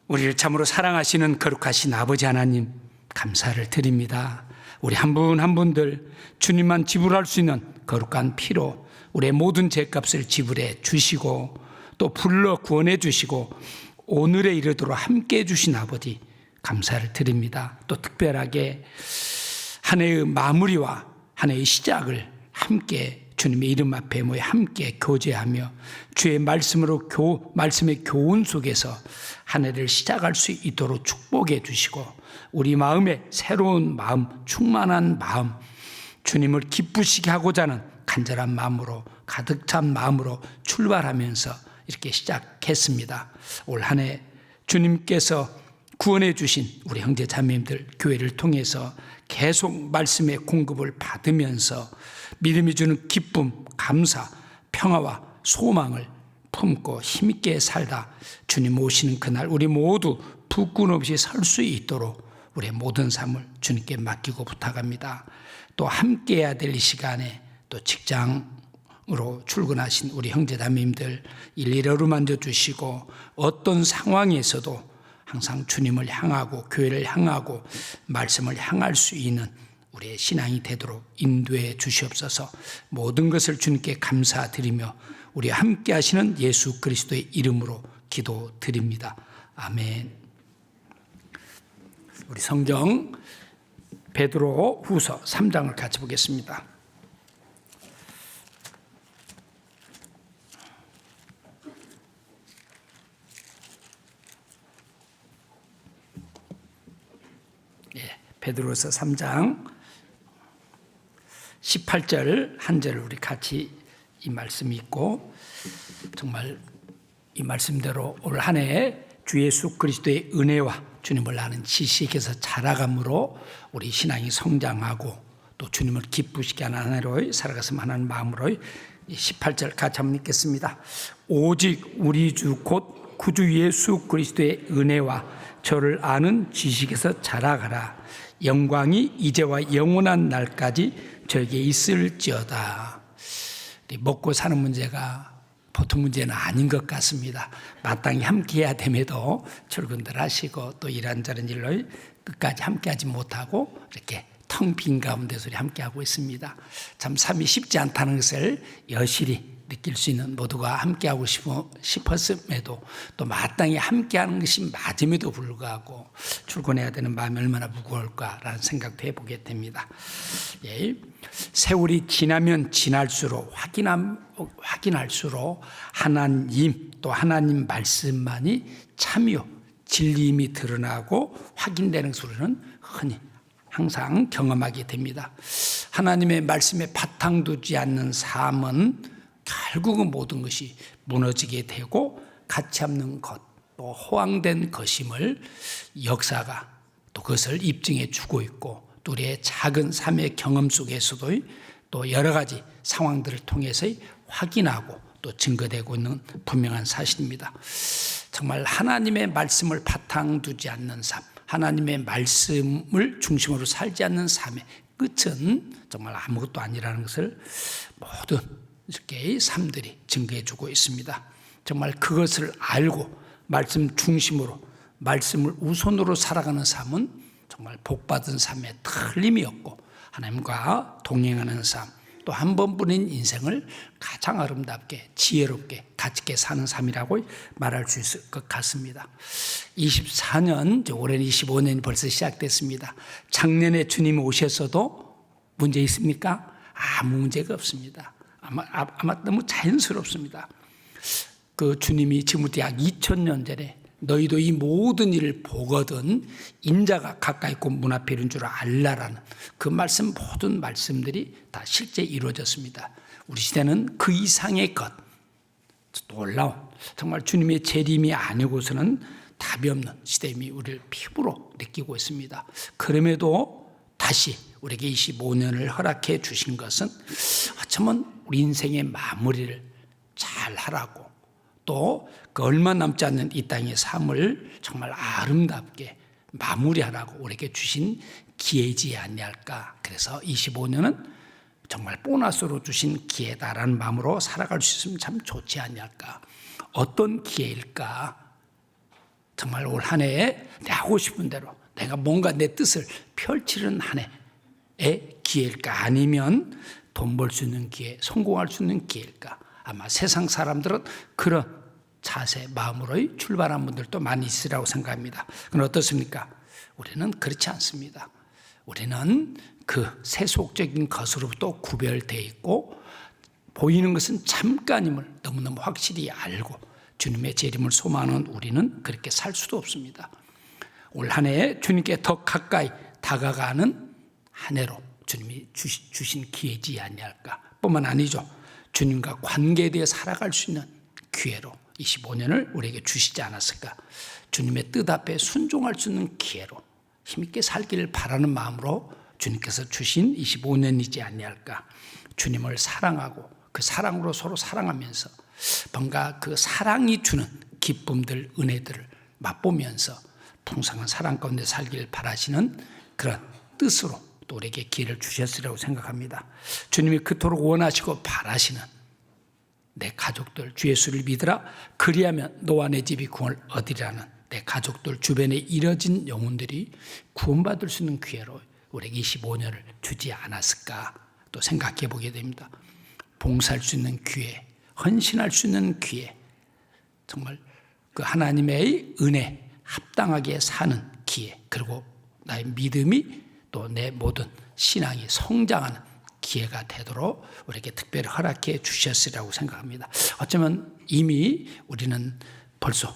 우리를 참으로 사랑하시는 거룩하신 아버지 하나님, 감사를 드립니다. 우리 한 분 한 분들 주님만 지불할 수 있는 거룩한 피로 우리의 모든 죄값을 지불해 주시고 또 불러 구원해 주시고 오늘에 이르도록 함께 해주신 아버지, 감사를 드립니다. 또 특별하게 한 해의 마무리와 한 해의 시작을 함께 주님의 이름 앞에 모여 함께 교제하며 주의 말씀의 교훈 속에서 한 해를 시작할 수 있도록 축복해 주시고 우리 마음에 새로운 마음, 충만한 마음, 주님을 기쁘시게 하고자 하는 간절한 마음으로 가득 찬 마음으로 출발하면서 이렇게 시작했습니다. 올 한 해 주님께서 구원해 주신 우리 형제 자매님들 교회를 통해서 계속 말씀의 공급을 받으면서 믿음이 주는 기쁨, 감사, 평화와 소망을 품고 힘있게 살다 주님 오시는 그날 우리 모두 부끄럼 없이 설 수 있도록 우리의 모든 삶을 주님께 맡기고 부탁합니다. 또 함께해야 될 이 시간에 또 직장으로 출근하신 우리 형제 자매님들 일일이 어루만져 주시고 어떤 상황에서도 항상 주님을 향하고 교회를 향하고 말씀을 향할 수 있는 우리의 신앙이 되도록 인도해 주시옵소서. 모든 것을 주님께 감사드리며 우리 함께 하시는 예수 그리스도의 이름으로 기도드립니다. 아멘. 우리 성경 베드로 후서 3장을 같이 보겠습니다. 베드로서 3장 18절 한 절을 우리 같이 이 말씀이 있고 정말 이 말씀대로 올 한 해 주 예수 그리스도의 은혜와 주님을 아는 지식에서 자라감으로 우리 신앙이 성장하고 또 주님을 기쁘시게 하는 한 해로 살아갔으면 하는 마음으로 18절 같이 한번 읽겠습니다. 오직 우리 주 곧 구주 예수 그리스도의 은혜와 저를 아는 지식에서 자라가라. 영광이 이제와 영원한 날까지 저에게 있을지어다. 먹고 사는 문제가 보통 문제는 아닌 것 같습니다. 마땅히 함께해야 됨에도 출근들 하시고 또 이런저런 일로 끝까지 함께하지 못하고 이렇게 텅 빈 가운데서 함께하고 있습니다. 참 삶이 쉽지 않다는 것을 여실히 느낄 수 있는 모두가 함께하고 싶었음에도 또 마땅히 함께하는 것이 맞음에도 불구하고 출근해야 되는 마음이 얼마나 무거울까라는 생각도 해보게 됩니다. 예. 세월이 지나면 지날수록 확인할수록 하나님 또 하나님 말씀만이 참요 진리임이 드러나고 확인되는 소리는 흔히 항상 경험하게 됩니다. 하나님의 말씀에 바탕 두지 않는 삶은 결국은 모든 것이 무너지게 되고 가치 없는 것, 또 허황된 것임을 역사가 또 그것을 입증해 주고 있고 또 우리의 작은 삶의 경험 속에서도 또 여러 가지 상황들을 통해서 확인하고 또 증거되고 있는 분명한 사실입니다. 정말 하나님의 말씀을 바탕 두지 않는 삶, 하나님의 말씀을 중심으로 살지 않는 삶의 끝은 정말 아무것도 아니라는 것을 모든 이렇게 삶들이 증거해 주고 있습니다. 정말 그것을 알고 말씀 중심으로 말씀을 우선으로 살아가는 삶은 정말 복받은 삶에 틀림이 없고 하나님과 동행하는 삶, 또 한 번뿐인 인생을 가장 아름답게 지혜롭게 가치 있게 사는 삶이라고 말할 수 있을 것 같습니다. 24년, 올해는 25년이 벌써 시작됐습니다. 작년에 주님이 오셨어도 문제 있습니까? 아무 문제가 없습니다. 아마 너무 자연스럽습니다. 그 주님이 지금부터 약 2000년 전에 너희도 이 모든 일을 보거든 인자가 가까이 있고 문 앞에 이른 줄 알라라는 그 말씀 모든 말씀들이 다 실제 이루어졌습니다. 우리 시대는 그 이상의 것 놀라운 정말 주님의 재림이 아니고서는 답이 없는 시대임이 우리를 피부로 느끼고 있습니다. 그럼에도 다시 우리에게 25년을 허락해 주신 것은 어쩌면 우리 인생의 마무리를 잘 하라고 또 그 얼마 남지 않는 이 땅의 삶을 정말 아름답게 마무리하라고 우리에게 주신 기회이지 아니할까. 그래서 25년은 정말 보너스로 주신 기회다라는 마음으로 살아갈 수 있으면 참 좋지 아니할까. 어떤 기회일까? 정말 올 한 해에 내 하고 싶은 대로 내가 뭔가 내 뜻을 펼치는 한 해의 기회일까? 아니면 돈 벌 수 있는 기회, 성공할 수 있는 기회일까? 아마 세상 사람들은 그런 자세, 마음으로 출발한 분들도 많이 있으리라고 생각합니다. 그건 어떻습니까? 우리는 그렇지 않습니다. 우리는 그 세속적인 것으로부터 구별되어 있고 보이는 것은 잠깐임을 너무너무 확실히 알고 주님의 재림을 소망하는 우리는 그렇게 살 수도 없습니다. 올 한 해에 주님께 더 가까이 다가가는 한 해로 주님이 주신 기회지 아니할까? 뿐만 아니죠. 주님과 관계되어 살아갈 수 있는 기회로 25년을 우리에게 주시지 않았을까? 주님의 뜻 앞에 순종할 수 있는 기회로 힘있게 살기를 바라는 마음으로 주님께서 주신 25년이지 아니할까? 주님을 사랑하고 그 사랑으로 서로 사랑하면서 뭔가 그 사랑이 주는 기쁨들, 은혜들을 맛보면서 풍성한 사랑 가운데 살기를 바라시는 그런 뜻으로 또 우리에게 기회를 주셨으리라고 생각합니다. 주님이 그토록 원하시고 바라시는 내 가족들 주 예수를 믿으라 그리하면 너와 내 집이 구원을 얻으리라는 내 가족들 주변에 이뤄진 영혼들이 구원받을 수 있는 기회로 우리에게 25년을 주지 않았을까 또 생각해 보게 됩니다. 봉사할 수 있는 기회, 헌신할 수 있는 기회, 정말 그 하나님의 은혜 합당하게 사는 기회, 그리고 나의 믿음이 또 내 모든 신앙이 성장하는 기회가 되도록 우리에게 특별히 허락해 주셨으리라고 생각합니다. 어쩌면 이미 우리는 벌써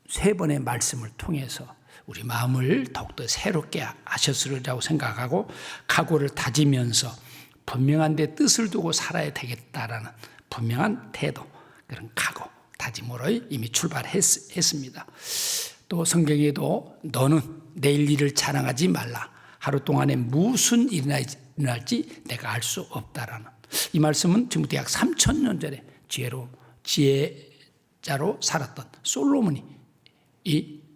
3번의 말씀을 통해서 우리 마음을 더욱더 새롭게 하셨으리라고 생각하고 각오를 다지면서 분명한 데 뜻을 두고 살아야 되겠다라는 분명한 태도, 그런 각오, 다짐으로 이미 출발했습니다. 또 성경에도 너는 내일 일을 자랑하지 말라. 하루 동안에 무슨 일이 일어날지 내가 알 수 없다라는 이 말씀은 지금부터 약 3,000년 전에 지혜자로 살았던 솔로몬이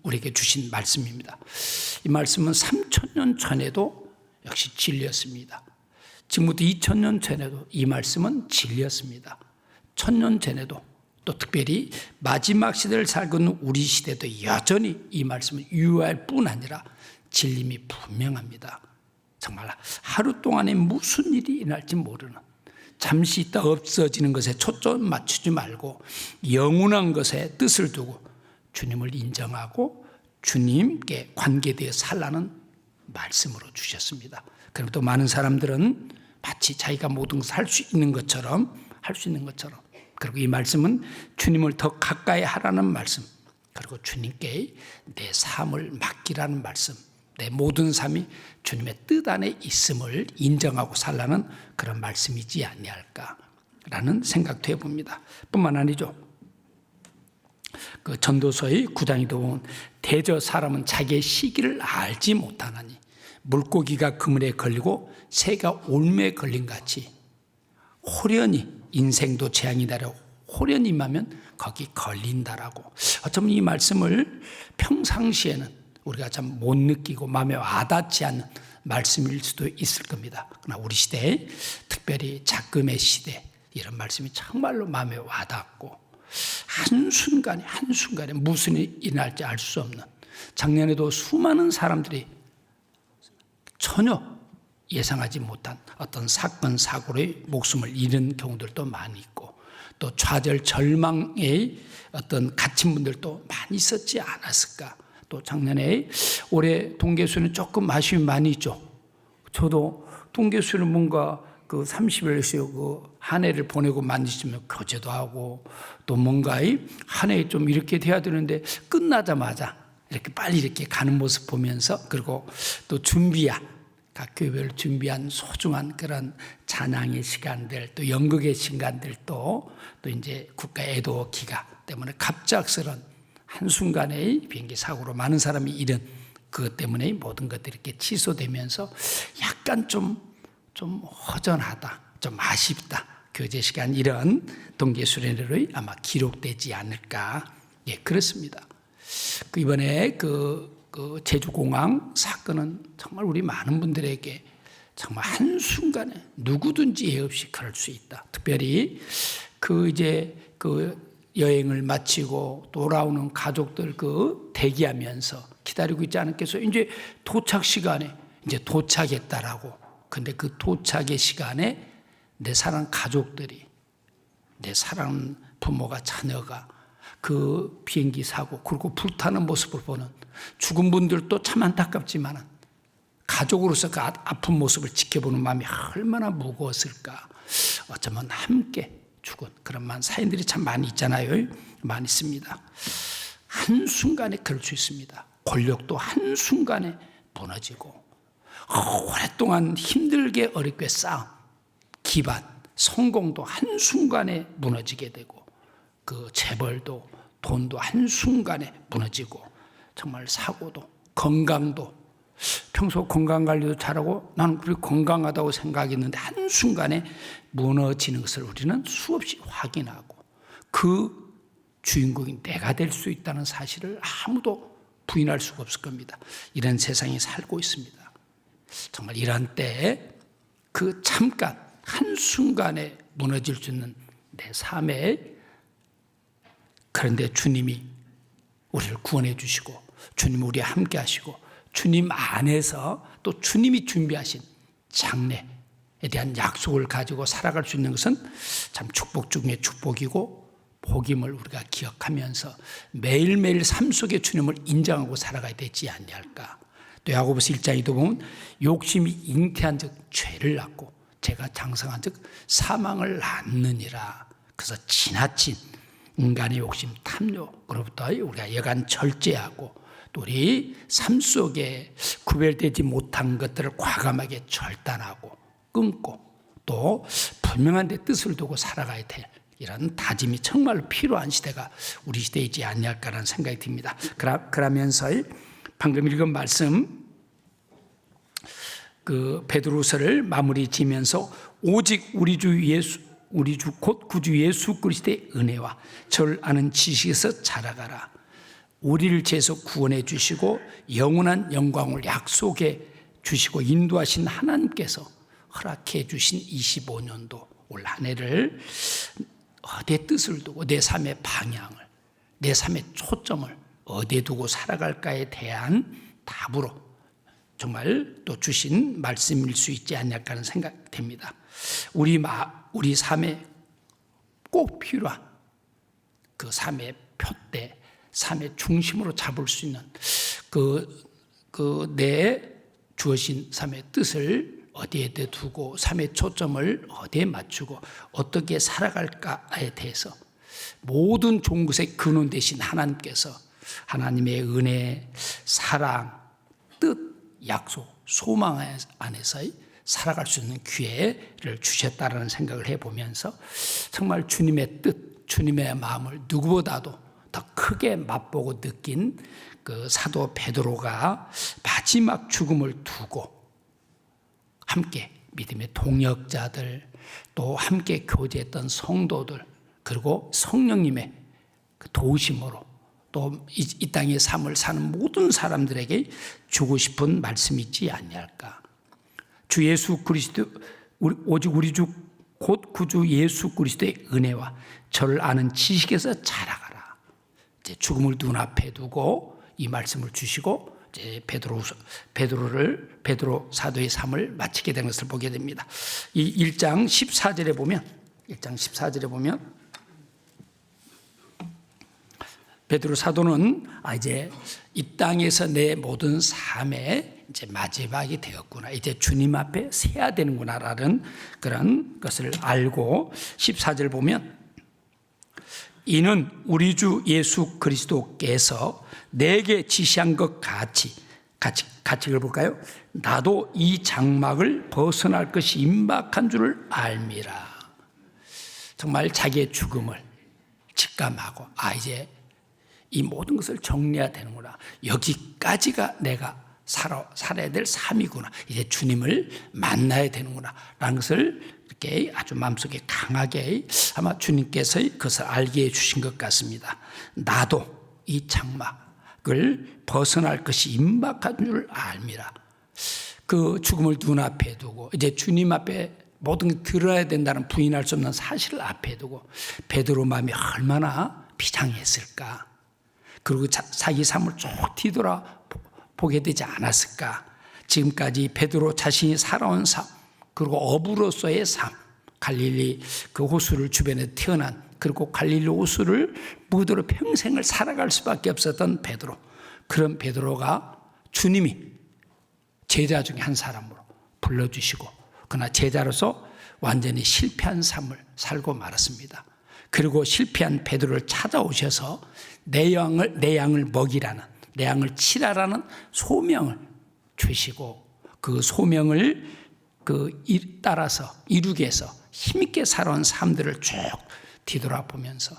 우리에게 주신 말씀입니다. 이 말씀은 3,000년 전에도 역시 진리였습니다. 지금부터 2,000년 전에도 이 말씀은 진리였습니다. 1,000년 전에도 또 특별히 마지막 시대를 살고 있는 우리 시대도 여전히 이 말씀은 유효할 뿐 아니라 진림이 분명합니다. 정말 하루 동안에 무슨 일이 일어날지 모르는, 잠시 있다 없어지는 것에 초점 맞추지 말고 영원한 것에 뜻을 두고 주님을 인정하고 주님께 관계되어 살라는 말씀으로 주셨습니다. 그리고 또 많은 사람들은 마치 자기가 모든 것을 할 수 있는 것처럼 그리고 이 말씀은 주님을 더 가까이 하라는 말씀, 그리고 주님께 내 삶을 맡기라는 말씀, 내 모든 삶이 주님의 뜻 안에 있음을 인정하고 살라는 그런 말씀이지 아니할까라는 생각도 해봅니다. 뿐만 아니죠. 그 전도서의 9장에도 보면 대저 사람은 자기의 시기를 알지 못하나니 물고기가 그물에 걸리고 새가 올매에 걸린 같이 호련히 인생도 재앙이다라고 호련히 임하면 거기 걸린다라고. 어쩌면 이 말씀을 평상시에는 우리가 참 못 느끼고 마음에 와닿지 않는 말씀일 수도 있을 겁니다. 그러나 우리 시대에 특별히 작금의 시대 이런 말씀이 정말로 마음에 와닿고 한순간에 무슨 일이 일어날지 알 수 없는, 작년에도 수많은 사람들이 전혀 예상하지 못한 어떤 사건 사고로 목숨을 잃은 경우들도 많이 있고 또 좌절 절망의 어떤 갇힌 분들도 많이 있었지 않았을까. 또 작년에 올해 동계수는 조금 아쉬움이 많이 있죠. 저도 동계수는 뭔가 그 30일씩 그 한 해를 보내고 만드시면 교제도 하고 또 뭔가 한 해에 좀 이렇게 돼야 되는데 끝나자마자 이렇게 빨리 이렇게 가는 모습 보면서, 그리고 또 각 교회별 준비한 소중한 그런 찬양의 시간들, 또 연극의 시간들, 또 이제 국가 애도 기간 때문에 갑작스런 한순간의 비행기 사고로 많은 사람이 잃은 그것 때문에 모든 것들이 이렇게 취소되면서 약간 좀 허전하다, 좀 아쉽다. 교제 시간 이런 동계수련회로 아마 기록되지 않을까. 예, 그렇습니다. 이번에 그 제주공항 사건은 정말 우리 많은 분들에게 정말 한순간에 누구든지 예의 없이 그럴 수 있다. 특별히 여행을 마치고 돌아오는 가족들 그 대기하면서 기다리고 있지 않겠어요? 이제 도착 시간에 이제 도착했다라고. 근데 그 도착의 시간에 내 사랑 가족들이, 내 사랑 부모가, 자녀가 그 비행기 사고 그리고 불타는 모습을 보는 죽은 분들도 참 안타깝지만 가족으로서 그 아픈 모습을 지켜보는 마음이 얼마나 무거웠을까. 어쩌면 함께 죽은 그런 사인들이 참 많이 있잖아요. 많이 있습니다. 한순간에 그럴 수 있습니다. 권력도 한순간에 무너지고 오랫동안 힘들게 어렵게 쌓은 기반, 성공도 한순간에 무너지게 되고 그 재벌도 돈도 한순간에 무너지고 정말 사고도 건강도 평소 건강관리도 잘하고 나는 그렇게 건강하다고 생각했는데 한순간에 무너지는 것을 우리는 수없이 확인하고 그 주인공이 내가 될 수 있다는 사실을 아무도 부인할 수가 없을 겁니다. 이런 세상에 살고 있습니다. 정말 이런 때에 그 잠깐 한순간에 무너질 수 있는 내 삶에 그런데 주님이 우리를 구원해 주시고 주님 우리와 함께 하시고 주님 안에서 또 주님이 준비하신 장래에 대한 약속을 가지고 살아갈 수 있는 것은 참 축복 중에 축복이고 복임을 우리가 기억하면서 매일매일 삶 속에 주님을 인정하고 살아가야 되지 않냐할까. 또 야고보서 1장에도 보면 욕심이 잉태한 즉 죄를 낳고 죄가 장성한 즉 사망을 낳느니라. 그래서 지나친 인간의 욕심 탐욕으로부터 우리가 여간 절제하고 또 우리 삶 속에 구별되지 못한 것들을 과감하게 절단하고 끊고 또 분명한 데 뜻을 두고 살아가야 될 이런 다짐이 정말로 필요한 시대가 우리 시대이지 않냐라는 생각이 듭니다. 그러면서 방금 읽은 말씀 그 베드로서를 마무리 지면서 오직 우리 주 곧 구주 예수 그리스도의 은혜와 저를 아는 지식에서 자라가라. 우리를 죄에서 구원해 주시고 영원한 영광을 약속해 주시고 인도하신 하나님께서 허락해 주신 25년도 올 한 해를 어디에 뜻을 두고 내 삶의 방향을, 내 삶의 초점을 어디에 두고 살아갈까에 대한 답으로 정말 또 주신 말씀일 수 있지 않을까 하는 생각이 됩니다. 우리 삶에 꼭 필요한 그 삶의 표대, 삶의 중심으로 잡을 수 있는 내 주어진 삶의 뜻을 어디에 두고 삶의 초점을 어디에 맞추고 어떻게 살아갈까에 대해서 모든 좋은 것의 근원 되신 하나님께서 하나님의 은혜, 사랑, 뜻, 약속, 소망 안에서 살아갈 수 있는 기회를 주셨다라는 생각을 해보면서 정말 주님의 뜻, 주님의 마음을 누구보다도 더 크게 맛보고 느낀 그 사도 베드로가 마지막 죽음을 두고 함께 믿음의 동역자들 또 함께 교제했던 성도들 그리고 성령님의 그 도우심으로 또 이 땅의 삶을 사는 모든 사람들에게 주고 싶은 말씀이 있지 않냐할까. 주 예수 그리스도 오직 우리 주 곧 구주 예수 그리스도의 은혜와 저를 아는 지식에서 자라가라. 이제 죽음을 눈앞에 두고 이 말씀을 주시고 이제 베드로 사도의 삶을 마치게 되는 것을 보게 됩니다. 이 1장 14절에 보면 베드로 사도는 이제 이 땅에서 내 모든 삶의 이제 마지막이 되었구나. 이제 주님 앞에 서야 되는구나라는 그런 것을 알고 14절 보면 이는 우리 주 예수 그리스도께서 내게 지시한 것 같이 읽어볼까요? 나도 이 장막을 벗어날 것이 임박한 줄을 알미라. 정말 자기의 죽음을 직감하고 이제 이 모든 것을 정리해야 되는구나. 여기까지가 내가 살아야 될 삶이구나. 이제 주님을 만나야 되는구나 라는 것을 이렇게 아주 마음속에 강하게 아마 주님께서 그것을 알게 해주신 것 같습니다. 나도 이 장막을 벗어날 것이 임박한 줄 알미라. 그 죽음을 눈앞에 두고 이제 주님 앞에 모든 게 들어야 된다는 부인할 수 없는 사실을 앞에 두고 베드로 마음이 얼마나 비장했을까? 그리고 자기 삶을 쭉 뒤돌아보게 되지 않았을까? 지금까지 베드로 자신이 살아온 삶, 그리고 어부로서의 삶, 갈릴리 그 호수를 주변에 태어난, 그리고 갈릴리 호수를 무도로 평생을 살아갈 수밖에 없었던 베드로, 그런 베드로가 주님이 제자 중에 한 사람으로 불러주시고, 그러나 제자로서 완전히 실패한 삶을 살고 말았습니다. 그리고 실패한 베드로를 찾아오셔서 내 양을 먹이라는, 내 양을 치라라는 소명을 주시고, 그 소명을 따라서 이루기 위해서 힘있게 살아온 삶들을 쭉 뒤돌아보면서,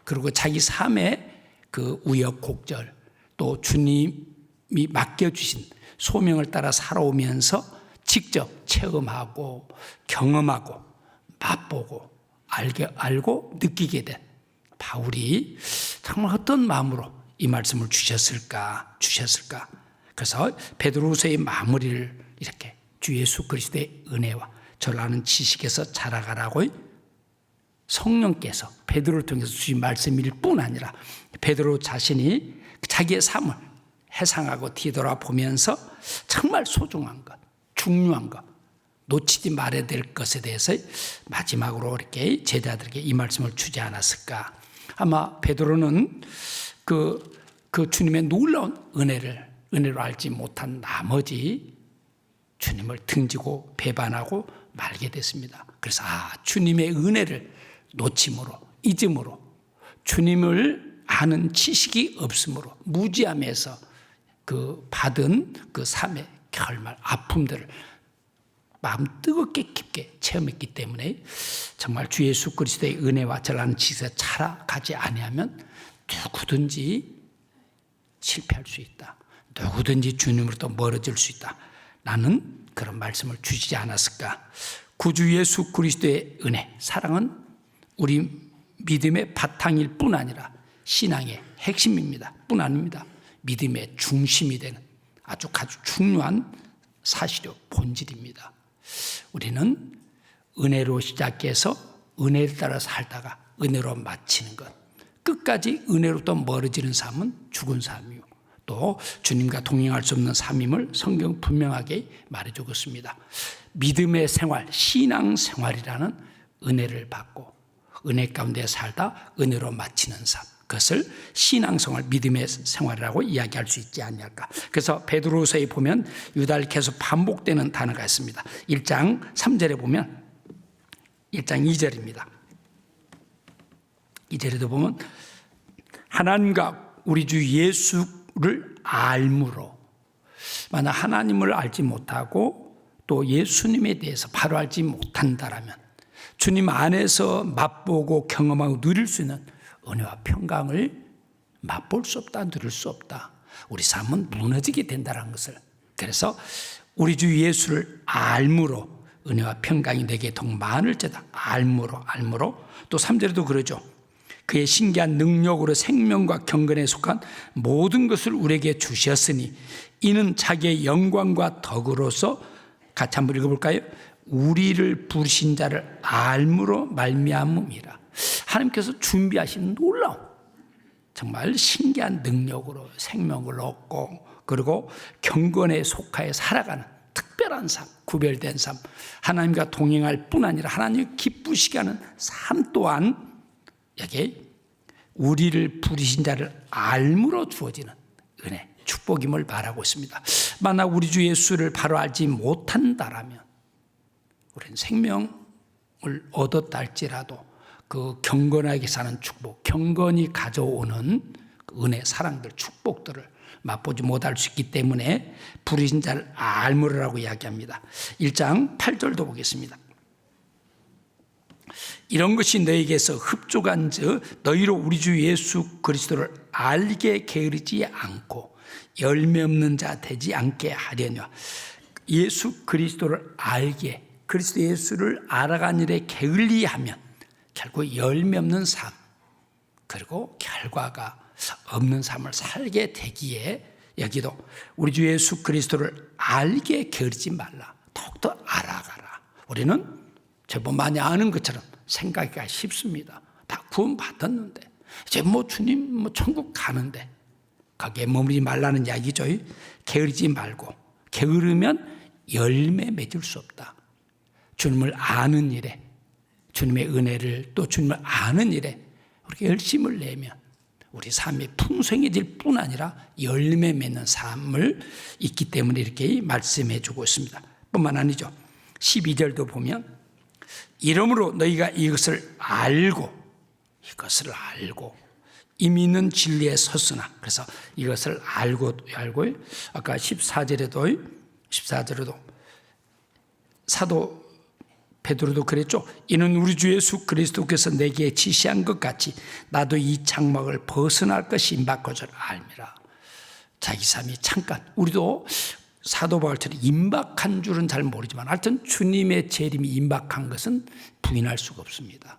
그리고 자기 삶의 그 우여곡절, 또 주님이 맡겨주신 소명을 따라 살아오면서 직접 체험하고 경험하고 맛보고 알고 느끼게 된 바울이 정말 어떤 마음으로 이 말씀을 주셨을까. 그래서 베드로후서의 마무리를 이렇게 주 예수 그리스도의 은혜와 저를 아는 지식에서 자라가라고 성령께서 베드로를 통해서 주신 말씀일 뿐 아니라 베드로 자신이 자기의 삶을 회상하고 뒤돌아보면서 정말 소중한 것, 중요한 것, 놓치지 말아야 될 것에 대해서 마지막으로 이렇게 제자들에게 이 말씀을 주지 않았을까. 아마 베드로는 그 주님의 놀라운 은혜로 알지 못한 나머지 주님을 등지고 배반하고 말게 됐습니다. 그래서 주님의 은혜를 놓침으로, 잊음으로, 주님을 아는 지식이 없으므로, 무지함에서 그 받은 그 삶의 결말, 아픔들을 마음 뜨겁게 깊게 체험했기 때문에 정말 주 예수 그리스도의 은혜와 저를 아는 지식에 자라가지 아니하면 누구든지 실패할 수 있다. 누구든지 주님으로부터 멀어질 수 있다. 나는 그런 말씀을 주시지 않았을까. 구주 예수 그리스도의 은혜, 사랑은 우리 믿음의 바탕일 뿐 아니라 신앙의 핵심입니다. 뿐 아닙니다. 믿음의 중심이 되는 아주 중요한 사실이요, 본질입니다. 우리는 은혜로 시작해서 은혜를 따라 살다가 은혜로 마치는 것, 끝까지 은혜로부터 멀어지는 삶은 죽은 삶이요, 또 주님과 동행할 수 없는 삶임을 성경 분명하게 말해주고 있습니다. 믿음의 생활, 신앙 생활이라는 은혜를 받고 은혜 가운데 살다 은혜로 마치는 삶, 그것을 신앙생활, 믿음의 생활이라고 이야기할 수 있지 않을까. 그래서 베드로서에 보면 유달리 계속 반복되는 단어가 있습니다. 1장 3절에 보면 1장 2절입니다. 2절에도 보면 하나님과 우리 주 예수를 알므로, 만약 하나님을 알지 못하고 또 예수님에 대해서 바로 알지 못한다라면 주님 안에서 맛보고 경험하고 누릴 수 있는 은혜와 평강을 맛볼 수 없다, 누릴 수 없다. 우리 삶은 무너지게 된다는 것을. 그래서 우리 주 예수를 알므로 은혜와 평강이 내게 더 많을지다. 알므로. 또 3절에도 그러죠. 그의 신기한 능력으로 생명과 경건에 속한 모든 것을 우리에게 주셨으니 이는 자기의 영광과 덕으로서, 같이 한번 읽어볼까요? 우리를 부르신 자를 알므로 말미암음이라. 하나님께서 준비하신 놀라운 정말 신기한 능력으로 생명을 얻고, 그리고 경건에 속하여 살아가는 특별한 삶, 구별된 삶, 하나님과 동행할 뿐 아니라 하나님을 기쁘시게 하는 삶 또한 여기 우리를 부르신 자를 알므로 주어지는 은혜, 축복임을 말하고 있습니다. 만약 우리 주 예수를 바로 알지 못한다라면 우리는 생명을 얻었다 할지라도 그 경건하게 사는 축복, 경건이 가져오는 은혜, 사랑들, 축복들을 맛보지 못할 수 있기 때문에 부르신 자를 알므로라고 이야기합니다. 1장 8절도 보겠습니다. 이런 것이 너희에게서 흡족한 즉 너희로 우리 주 예수 그리스도를 알게 게으르지 않고 열매 없는 자 되지 않게 하려냐. 예수 그리스도를 알게, 그리스도 예수를 알아가는 일에 게을리하면 결국 열매 없는 삶, 그리고 결과가 없는 삶을 살게 되기에 여기도 우리 주 예수 그리스도를 알게 게으르지 말라. 더욱더 알아가라. 우리는 제법 많이 아는 것처럼 생각하기가 쉽습니다. 다 구원받았는데 이제 주님 천국 가는데 거기에 머무르지 말라는 이야기죠. 게으르지 말고, 게으르면 열매 맺을 수 없다. 주님을 아는 일에, 주님의 은혜를 또 주님을 아는 일에 우리가 열심을 내면 우리 삶이 풍성해질 뿐 아니라 열매 맺는 삶을 있기 때문에 이렇게 말씀해 주고 있습니다. 뿐만 아니죠. 12절도 보면 이러므로 너희가 이것을 알고 이미 있는 진리에 섰으나, 그래서 이것을 알고 아까 14절에도 사도 베드로도 그랬죠. 이는 우리 주 예수 그리스도께서 내게 지시한 것 같이 나도 이 장막을 벗어날 것이 임박한 줄 알미라. 자기 삶이 잠깐, 우리도 사도 바울처럼 임박한 줄은 잘 모르지만 하여튼 주님의 재림이 임박한 것은 부인할 수가 없습니다.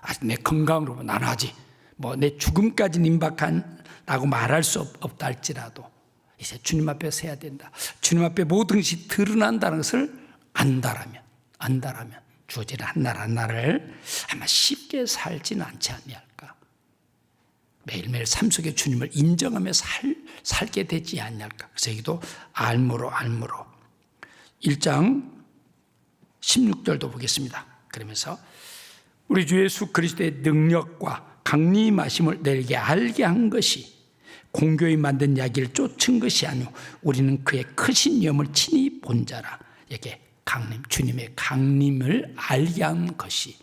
아직 내 건강으로 나는 아직 내 죽음까지는 임박한다고 말할 수 없다 할지라도 이제 주님 앞에 서야 된다. 주님 앞에 모든 것이 드러난다는 것을 안다라면 주어지는 한날 한날을 아마 쉽게 살지는 않지 않을까. 매일매일 삶 속에 주님을 인정하며 살게 되지 않을까. 그래서 여기도 알므로 1장 16절도 보겠습니다. 그러면서 우리 주 예수 그리스도의 능력과 강림하심을 내게 알게 한 것이 공교히 만든 야기를 쫓은 것이 아니오 우리는 그의 크신 염을 친히 본 자라. 이게 주님의 강림을 알게 한 것이,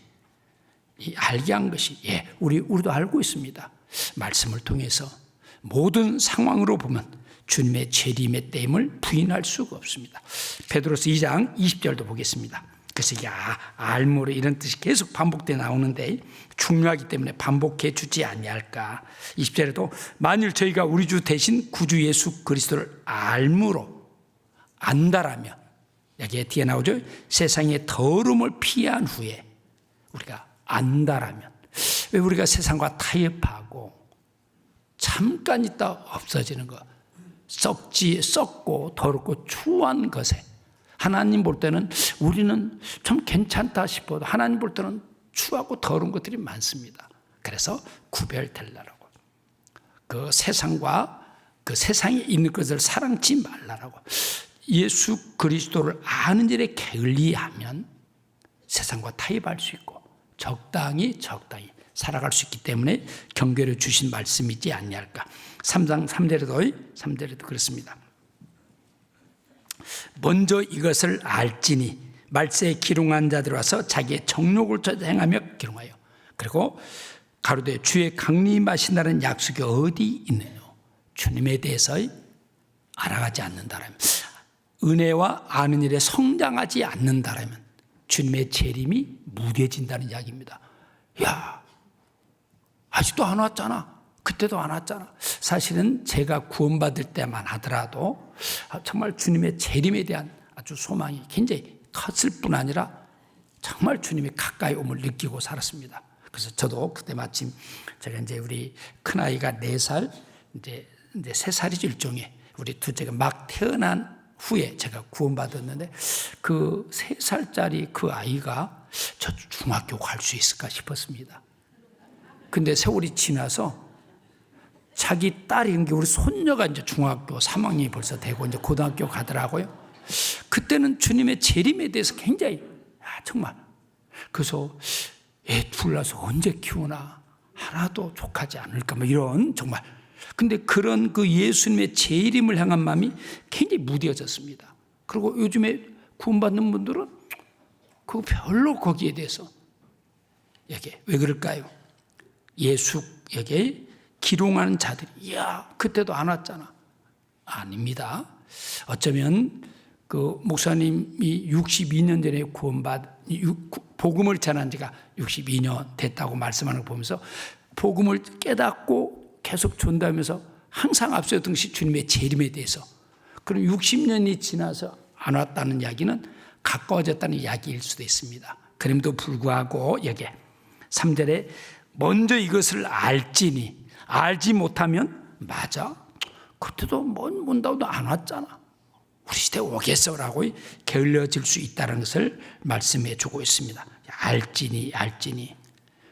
우리도 알고 있습니다. 말씀을 통해서 모든 상황으로 보면 주님의 재림의 때임을 부인할 수가 없습니다. 베드로서 2장 20절도 보겠습니다. 그래서 알므로 이런 뜻이 계속 반복돼 나오는데 중요하기 때문에 반복해 주지 아니할까. 20절에도 만일 저희가 우리 주 대신 구주 예수 그리스도를 알므로 안다라면, 여기에 뒤에 나오죠. 세상의 더러움을 피한 후에 우리가 안다라면, 왜 우리가 세상과 타협하고 잠깐 있다 없어지는 거, 썩고 더럽고 추한 것에 하나님 볼 때는 우리는 좀 괜찮다 싶어도 하나님 볼 때는 추하고 더러운 것들이 많습니다. 그래서 구별되려고, 그 세상과 그 세상에 있는 것을 사랑치 말라라고. 예수 그리스도를 아는 일에 게을리하면 세상과 타협할 수 있고 적당히 살아갈 수 있기 때문에 경계를 주신 말씀이지 않냐할까. 3장 3절에도 그렇습니다. 먼저 이것을 알지니 말세에 기롱한 자들 와서 자기의 정욕을 행하며 기롱하여, 그리고 가로되 주의 강림하신다는 약속이 어디 있느냐. 주님에 대해서 알아가지 않는다라면, 은혜와 아는 일에 성장하지 않는다라면 주님의 재림이 무뎌진다는 이야기입니다. 아직도 안 왔잖아. 그때도 안 왔잖아. 사실은 제가 구원받을 때만 하더라도 정말 주님의 재림에 대한 아주 소망이 굉장히 컸을 뿐 아니라 정말 주님이 가까이 옴을 느끼고 살았습니다. 그래서 저도 그때 마침 제가 이제 우리 큰아이가 4살, 이제 3살이죠, 일종의. 우리 둘째가 막 태어난 후에 제가 구원받았는데 그 3살짜리 그 아이가 저 중학교 갈 수 있을까 싶었습니다. 근데 세월이 지나서 자기 딸이, 우리 손녀가 이제 중학교 3학년이 벌써 되고 이제 고등학교 가더라고요. 그때는 주님의 재림에 대해서 굉장히 정말, 그래서 애 둘 낳아서 언제 키우나, 하나도 족하지 않을까 이런 정말. 근데 그런 그 예수님의 재림을 향한 마음이 굉장히 무뎌졌습니다. 그리고 요즘에 구원받는 분들은 그거 별로 거기에 대해서 왜 그럴까요? 예수에게 기롱하는 자들이 그때도 안 왔잖아. 아닙니다. 어쩌면 그 목사님이 62년 전에 복음을 전한 지가 62년 됐다고 말씀하는 거 보면서 복음을 깨닫고 계속 전도하면서 항상 앞서던 것이 주님의 재림에 대해서, 그럼 60년이 지나서 안 왔다는 이야기는 가까워졌다는 이야기일 수도 있습니다. 그럼에도 불구하고 여기 3절에 먼저 이것을 알지니, 알지 못하면 맞아, 그때도 문다고도 안 왔잖아, 우리 시대에 오겠어라고 게을러질 수 있다는 것을 말씀해 주고 있습니다. 알지니.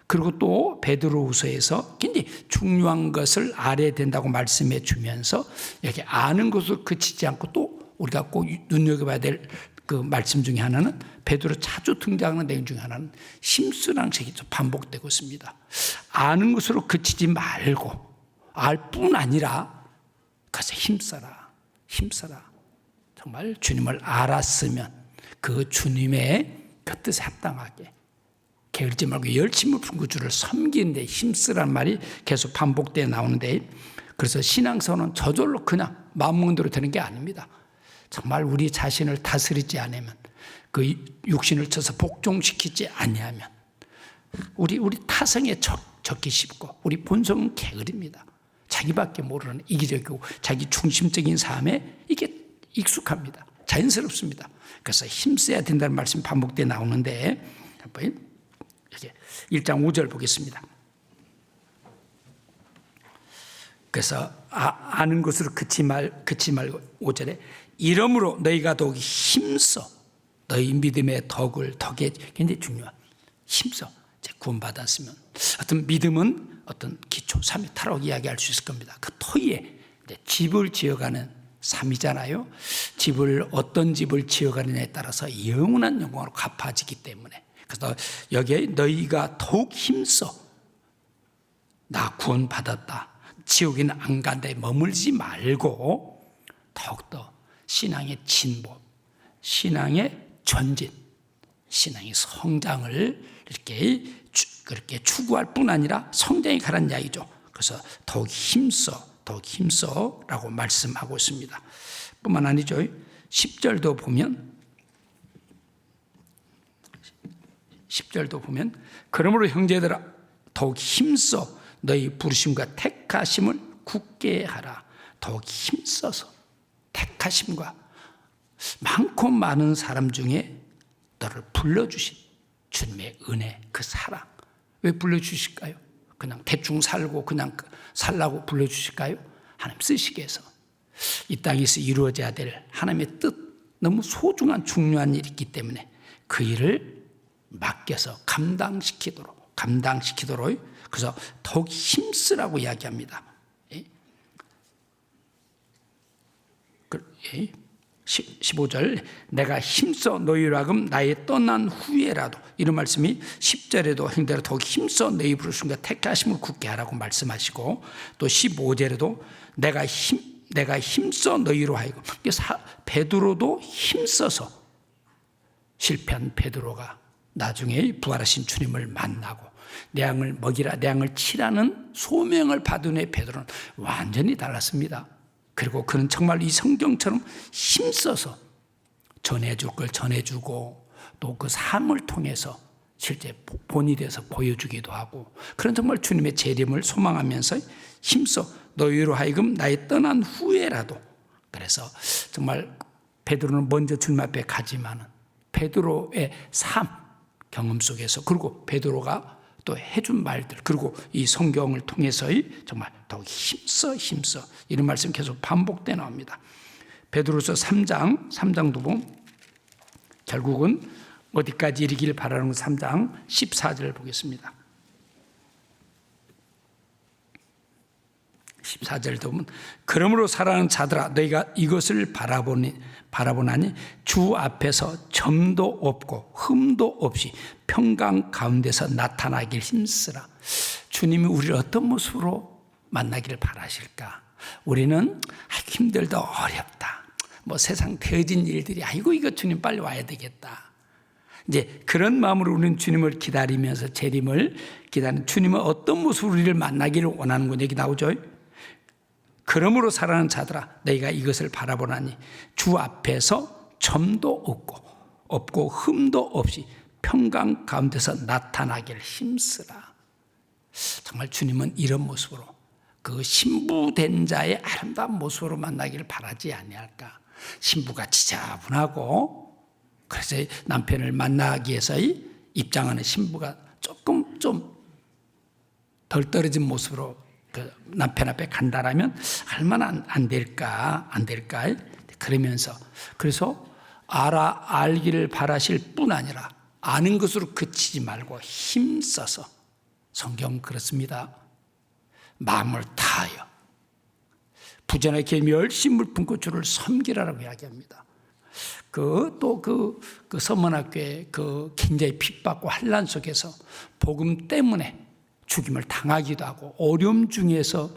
그 그리고 또 베드로후서에서 굉장히 중요한 것을 알아야 된다고 말씀해 주면서 이렇게 아는 것으로 그치지 않고 또 우리가 꼭 눈여겨봐야 될 그 말씀 중에 하나는 베드로 자주 등장하는 내용 중에 하나는 힘쓰라는 책이 반복되고 있습니다. 아는 것으로 그치지 말고 알 뿐 아니라 그래서 힘써라. 정말 주님을 알았으면 그 주님의 그 뜻에 합당하게 게을리지 말고 열심히 그 주를 섬기는데 힘쓰라는 말이 계속 반복되어 나오는데, 그래서 신앙생활은 저절로 그냥 마음먹는 대로 되는 게 아닙니다. 정말 우리 자신을 다스리지 않으면, 그 육신을 쳐서 복종시키지 아니하면 우리 타성에 적기 쉽고 우리 본성은 게으릅니다. 자기밖에 모르는 이기적이고 자기 중심적인 삶에 이게 익숙합니다. 자연스럽습니다. 그래서 힘써야 된다는 말씀이 반복되어 나오는데, 한번 이렇게 1장 5절 보겠습니다. 그래서 아는 것으로 그치 말고 5절에 이러므로 너희가 더욱 힘써 너희 믿음의 덕에 굉장히 중요한 힘써 구원받았으면, 어떤 믿음은 어떤 기초, 삶의 타락 이야기할 수 있을 겁니다. 그 터위에 집을 지어가는 삶이잖아요. 어떤 집을 지어가느냐에 따라서 영원한 영광으로 갚아지기 때문에, 그래서 여기에 너희가 더욱 힘써 나 구원받았다, 지옥에는 안 간다에 머물지 말고 더욱더 신앙의 진보, 신앙의 전진, 신앙의 성장을 그렇게 추구할 뿐 아니라 성장이 가라는 이야기죠. 그래서 더욱 힘써라고 말씀하고 있습니다. 뿐만 아니죠. 10절도 보면 그러므로 형제들아 더욱 힘써 너희 부르심과 택하심을 굳게 하라. 더욱 힘써서 택하심과 많고 많은 사람 중에 너를 불러주신 주님의 은혜, 그 사랑. 왜 불러주실까요? 그냥 대충 살고 그냥 살라고 불러주실까요? 하나님 쓰시기 위해서 이 땅에서 이루어져야 될 하나님의 뜻, 너무 소중한 중요한 일이 있기 때문에 그 일을 맡겨서 감당시키도록 그래서 더욱 힘쓰라고 이야기합니다. 15절 내가 힘써 너희로 하금 나의 떠난 후에라도, 이런 말씀이 10절에도 형제들아 더욱 힘써 너희 부르심과 택하심을 굳게 하라고 말씀하시고, 또 15절에도 내가 힘써 너희로 하여금, 베드로도 힘써서 실패한 베드로가 나중에 부활하신 주님을 만나고 내 양을 먹이라 내 양을 치라는 소명을 받은 후에 베드로는 완전히 달랐습니다. 그리고 그는 정말 이 성경처럼 힘써서 전해줄 걸 전해주고 또 그 삶을 통해서 실제 본이 돼서 보여주기도 하고, 그런 정말 주님의 재림을 소망하면서 힘써 너희로 하여금 나의 떠난 후에라도, 그래서 정말 베드로는 먼저 주님 앞에 가지만은 베드로의 삶 경험 속에서, 그리고 베드로가 또 해준 말들, 그리고 이 성경을 통해서의 정말 더욱 힘써 이런 말씀 계속 반복되어 나옵니다. 베드로서 3장도 보면 결국은 어디까지 이르기를 바라는 3장 14절을 보겠습니다. 14절도 보면 그러므로 사랑하는 자들아 너희가 이것을 바라보나니 주 앞에서 점도 없고 흠도 없이 평강 가운데서 나타나길 힘쓰라. 주님이 우리를 어떤 모습으로 만나기를 바라실까? 우리는 힘들다, 어렵다, 뭐 세상 되어진 일들이 아이고 이거 주님 빨리 와야 되겠다, 이제 그런 마음으로 우리는 주님을 기다리면서 재림을 기다리는, 주님은 어떤 모습으로 우리를 만나기를 원하는 건 얘기 나오죠. 그러므로 사랑하는 자들아 너희가 이것을 바라보나니 주 앞에서 점도 없고 흠도 없이 평강 가운데서 나타나길 힘쓰라. 정말 주님은 이런 모습으로 그 신부된 자의 아름다운 모습으로 만나기를 바라지 아니할까. 신부가 지저분하고 그래서 남편을 만나기 위해서의 입장하는 신부가 조금 좀 덜 떨어진 모습으로 그 남편 앞에 간다라면 얼마나 안 될까. 그러면서 그래서 알기를 바라실 뿐 아니라 아는 것으로 그치지 말고 힘써서 성경은 그렇습니다. 마음을 다하여 부전하게 멸심을 품고 주를 섬기라라고 이야기합니다. 그 서문학교에 굉장히 핍박과 환난 속에서 복음 때문에 죽임을 당하기도 하고 어려움 중에서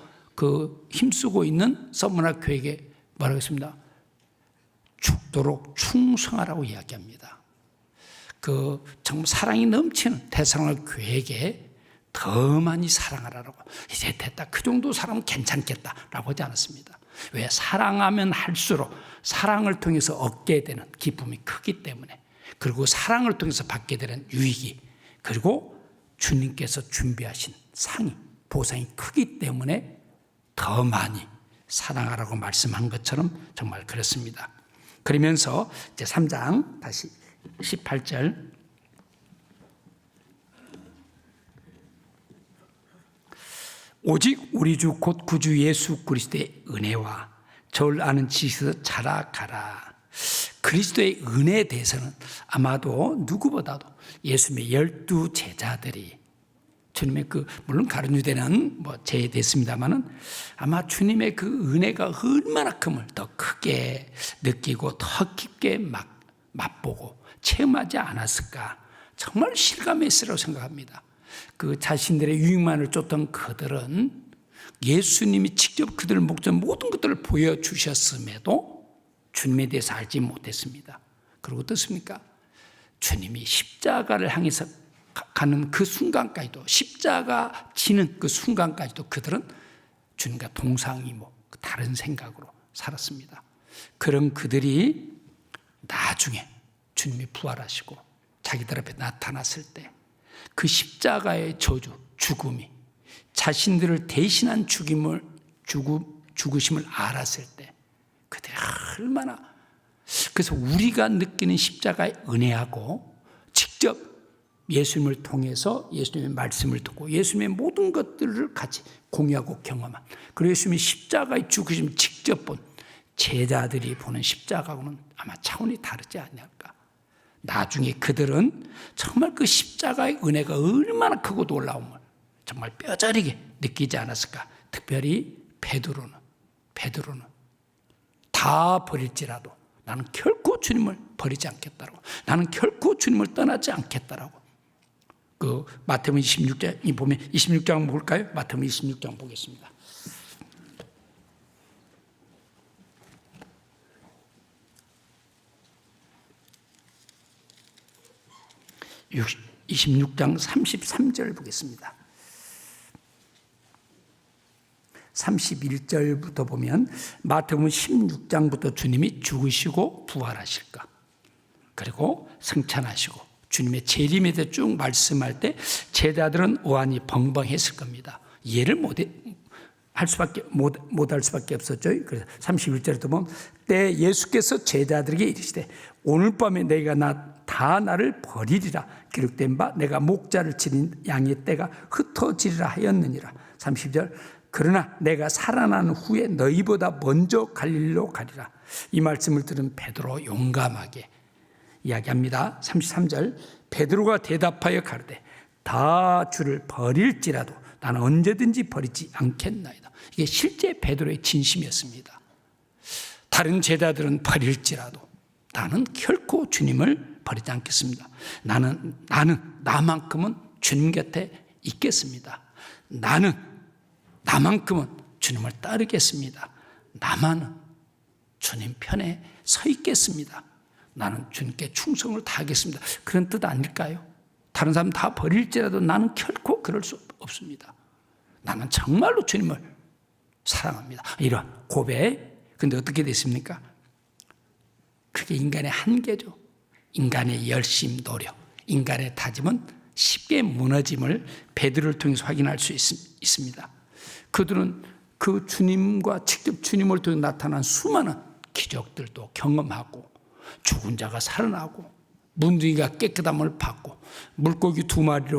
힘쓰고 있는 서문학교에게 뭐라고 했습니다. 죽도록 충성하라고 이야기합니다. 정말 사랑이 넘치는 대성할 교회에게 더 많이 사랑하라고. 이제 됐다. 그 정도 사랑은 괜찮겠다라고 하지 않았습니다. 왜? 사랑하면 할수록 사랑을 통해서 얻게 되는 기쁨이 크기 때문에, 그리고 사랑을 통해서 받게 되는 유익이, 그리고 주님께서 준비하신 상이, 보상이 크기 때문에 더 많이 사랑하라고 말씀한 것처럼 정말 그렇습니다. 그러면서 이제 3장 다시 18절, 오직 우리 주 곧 구주 예수 그리스도의 은혜와 저를 아는 지식에서 자라가라. 그리스도의 은혜에 대해서는 아마도 누구보다도 예수님의 12 제자들이, 주님의 물론 가룟 유대는 제외됐습니다만은 아마 주님의 그 은혜가 얼마나 큼을 더 크게 느끼고 더 깊게 맛보고 체험하지 않았을까, 정말 실감했으라고 생각합니다. 자신들의 유익만을 쫓던 그들은 예수님이 직접 그들을 목전 모든 것들을 보여주셨음에도 주님에 대해서 알지 못했습니다. 그리고 어떻습니까? 주님이 십자가를 향해서 가는 그 순간까지도, 십자가 지는 그 순간까지도 그들은 주님과 동상이모, 다른 생각으로 살았습니다. 그런 그들이 나중에 주님이 부활하시고 자기들 앞에 나타났을 때 그 십자가의 저주, 죽음이 자신들을 대신한 죽으심을 알았을 때 그들이 얼마나, 그래서 우리가 느끼는 십자가의 은혜하고 직접 예수님을 통해서 예수님의 말씀을 듣고 예수님의 모든 것들을 같이 공유하고 경험한, 그리고 예수님의 십자가의 죽으심을 직접 본 제자들이 보는 십자가하고는 아마 차원이 다르지 않을까. 나중에 그들은 정말 그 십자가의 은혜가 얼마나 크고 놀라움을 정말 뼈저리게 느끼지 않았을까. 특별히 베드로는 다 버릴지라도 나는 결코 주님을 버리지 않겠다라고, 나는 결코 주님을 떠나지 않겠다라고. 마태복음 26장 보면, 26장 볼까요? 마태복음 26장 보겠습니다. 26장 33절 보겠습니다. 31절부터 보면 마태복음 16장부터 주님이 죽으시고 부활하실까, 그리고 승천하시고 주님의 재림에 대해 쭉 말씀할 때 제자들은 오한이 벙벙했을 겁니다. 이해를 못할 수밖에 없었죠. 그래서 31절부터 보면 때 예수께서 제자들에게 이르시되 오늘 밤에 너희가 다 나를 버리리라 기록된 바 내가 목자를 치는 양의 떼가 흩어지리라 하였느니라. 30절 그러나 내가 살아난 후에 너희보다 먼저 갈릴리로 가리라. 이 말씀을 들은 베드로 용감하게 이야기합니다. 33절 베드로가 대답하여 가르되 다 주를 버릴지라도 나는 언제든지 버리지 않겠나이다. 이게 실제 베드로의 진심이었습니다. 다른 제자들은 버릴지라도 나는 결코 주님을 버리지 않겠습니다. 나는 나만큼은 주님 곁에 있겠습니다. 나만큼은 주님을 따르겠습니다. 나만은 주님 편에 서 있겠습니다. 나는 주님께 충성을 다하겠습니다. 그런 뜻 아닐까요? 다른 사람 다 버릴지라도 나는 결코 그럴 수 없습니다. 나는 정말로 주님을 사랑합니다. 이런 고백. 근데 어떻게 됐습니까? 그게 인간의 한계죠. 인간의 열심, 노력, 인간의 다짐은 쉽게 무너짐을 베드로를 통해서 확인할 수 있습니다. 그들은 그 주님과 직접 주님을 통해 나타난 수많은 기적들도 경험하고 죽은 자가 살아나고 문둥이가 깨끗함을 받고 물고기 두 마리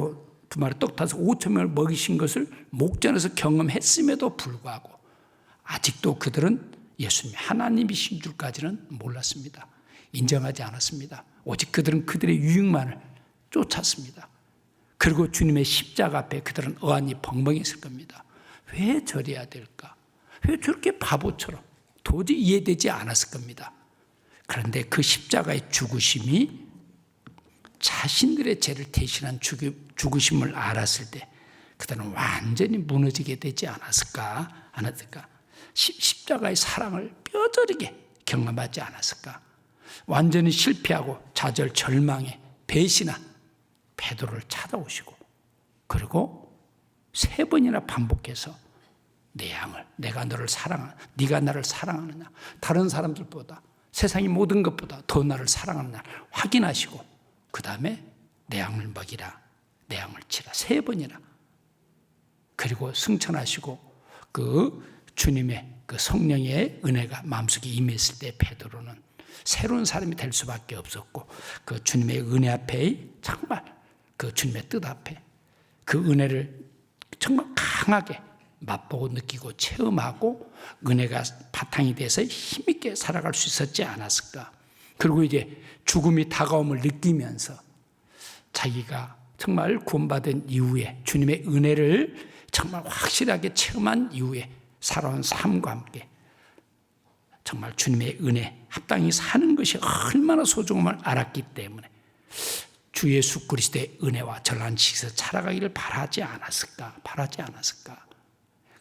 떡 타서 5천 명을 먹이신 것을 목전에서 경험했음에도 불구하고 아직도 그들은 예수님이 하나님이신 줄까지는 몰랐습니다. 인정하지 않았습니다. 오직 그들은 그들의 유익만을 쫓았습니다. 그리고 주님의 십자가 앞에 그들은 어안이 벙벙했을 겁니다. 왜 저래야 될까? 왜 저렇게 바보처럼? 도저히 이해되지 않았을 겁니다. 그런데 그 십자가의 죽으심이 자신들의 죄를 대신한 죽으심을 알았을 때 그들은 완전히 무너지게 되지 않았을까? 십자가의 사랑을 뼈저리게 경험하지 않았을까? 완전히 실패하고 좌절, 절망에 배신한 베드로를 찾아오시고, 그리고 3번이나 반복해서 내 양을, 내가 너를 사랑하느냐, 네가 나를 사랑하느냐, 다른 사람들보다, 세상의 모든 것보다 더 나를 사랑하느냐 확인하시고, 그 다음에 내 양을 먹이라, 내 양을 치라, 3번이나. 그리고 승천하시고 그 주님의 그 성령의 은혜가 마음속에 임했을 때 베드로는 새로운 사람이 될 수밖에 없었고, 그 주님의 은혜 앞에, 정말 그 주님의 뜻 앞에 그 은혜를 정말 강하게 맛보고 느끼고 체험하고 은혜가 바탕이 돼서 힘있게 살아갈 수 있었지 않았을까. 그리고 이제 죽음이 다가옴을 느끼면서 자기가 정말 구원받은 이후에 주님의 은혜를 정말 확실하게 체험한 이후에 살아온 삶과 함께 정말 주님의 은혜 합당히 사는 것이 얼마나 소중함을 알았기 때문에 주 예수 그리스도의 은혜와 전한 지식에서 살아가기를 바라지 않았을까.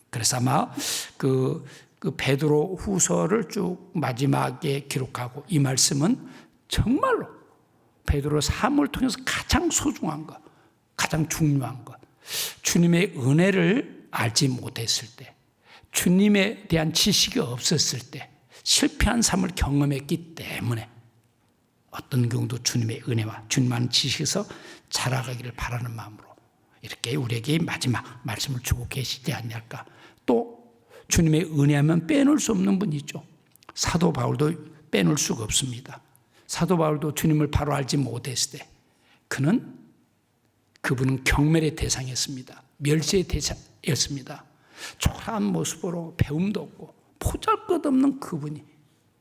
그래서 아마 그 베드로 후서를 쭉 마지막에 기록하고 이 말씀은 정말로 베드로 삶을 통해서 가장 소중한 것, 가장 중요한 것, 주님의 은혜를 알지 못했을 때, 주님에 대한 지식이 없었을 때 실패한 삶을 경험했기 때문에 어떤 경우도 주님의 은혜와 주님만의 지식에서 자라가기를 바라는 마음으로 이렇게 우리에게 마지막 말씀을 주고 계시지 않을까. 또 주님의 은혜하면 빼놓을 수 없는 분이죠. 사도 바울도 빼놓을 수가 없습니다. 사도 바울도 주님을 바로 알지 못했을 때 그분은 경멸의 대상이었습니다. 멸시의 대상이었습니다. 초라한 모습으로 배움도 없고 보잘것없는 그분이,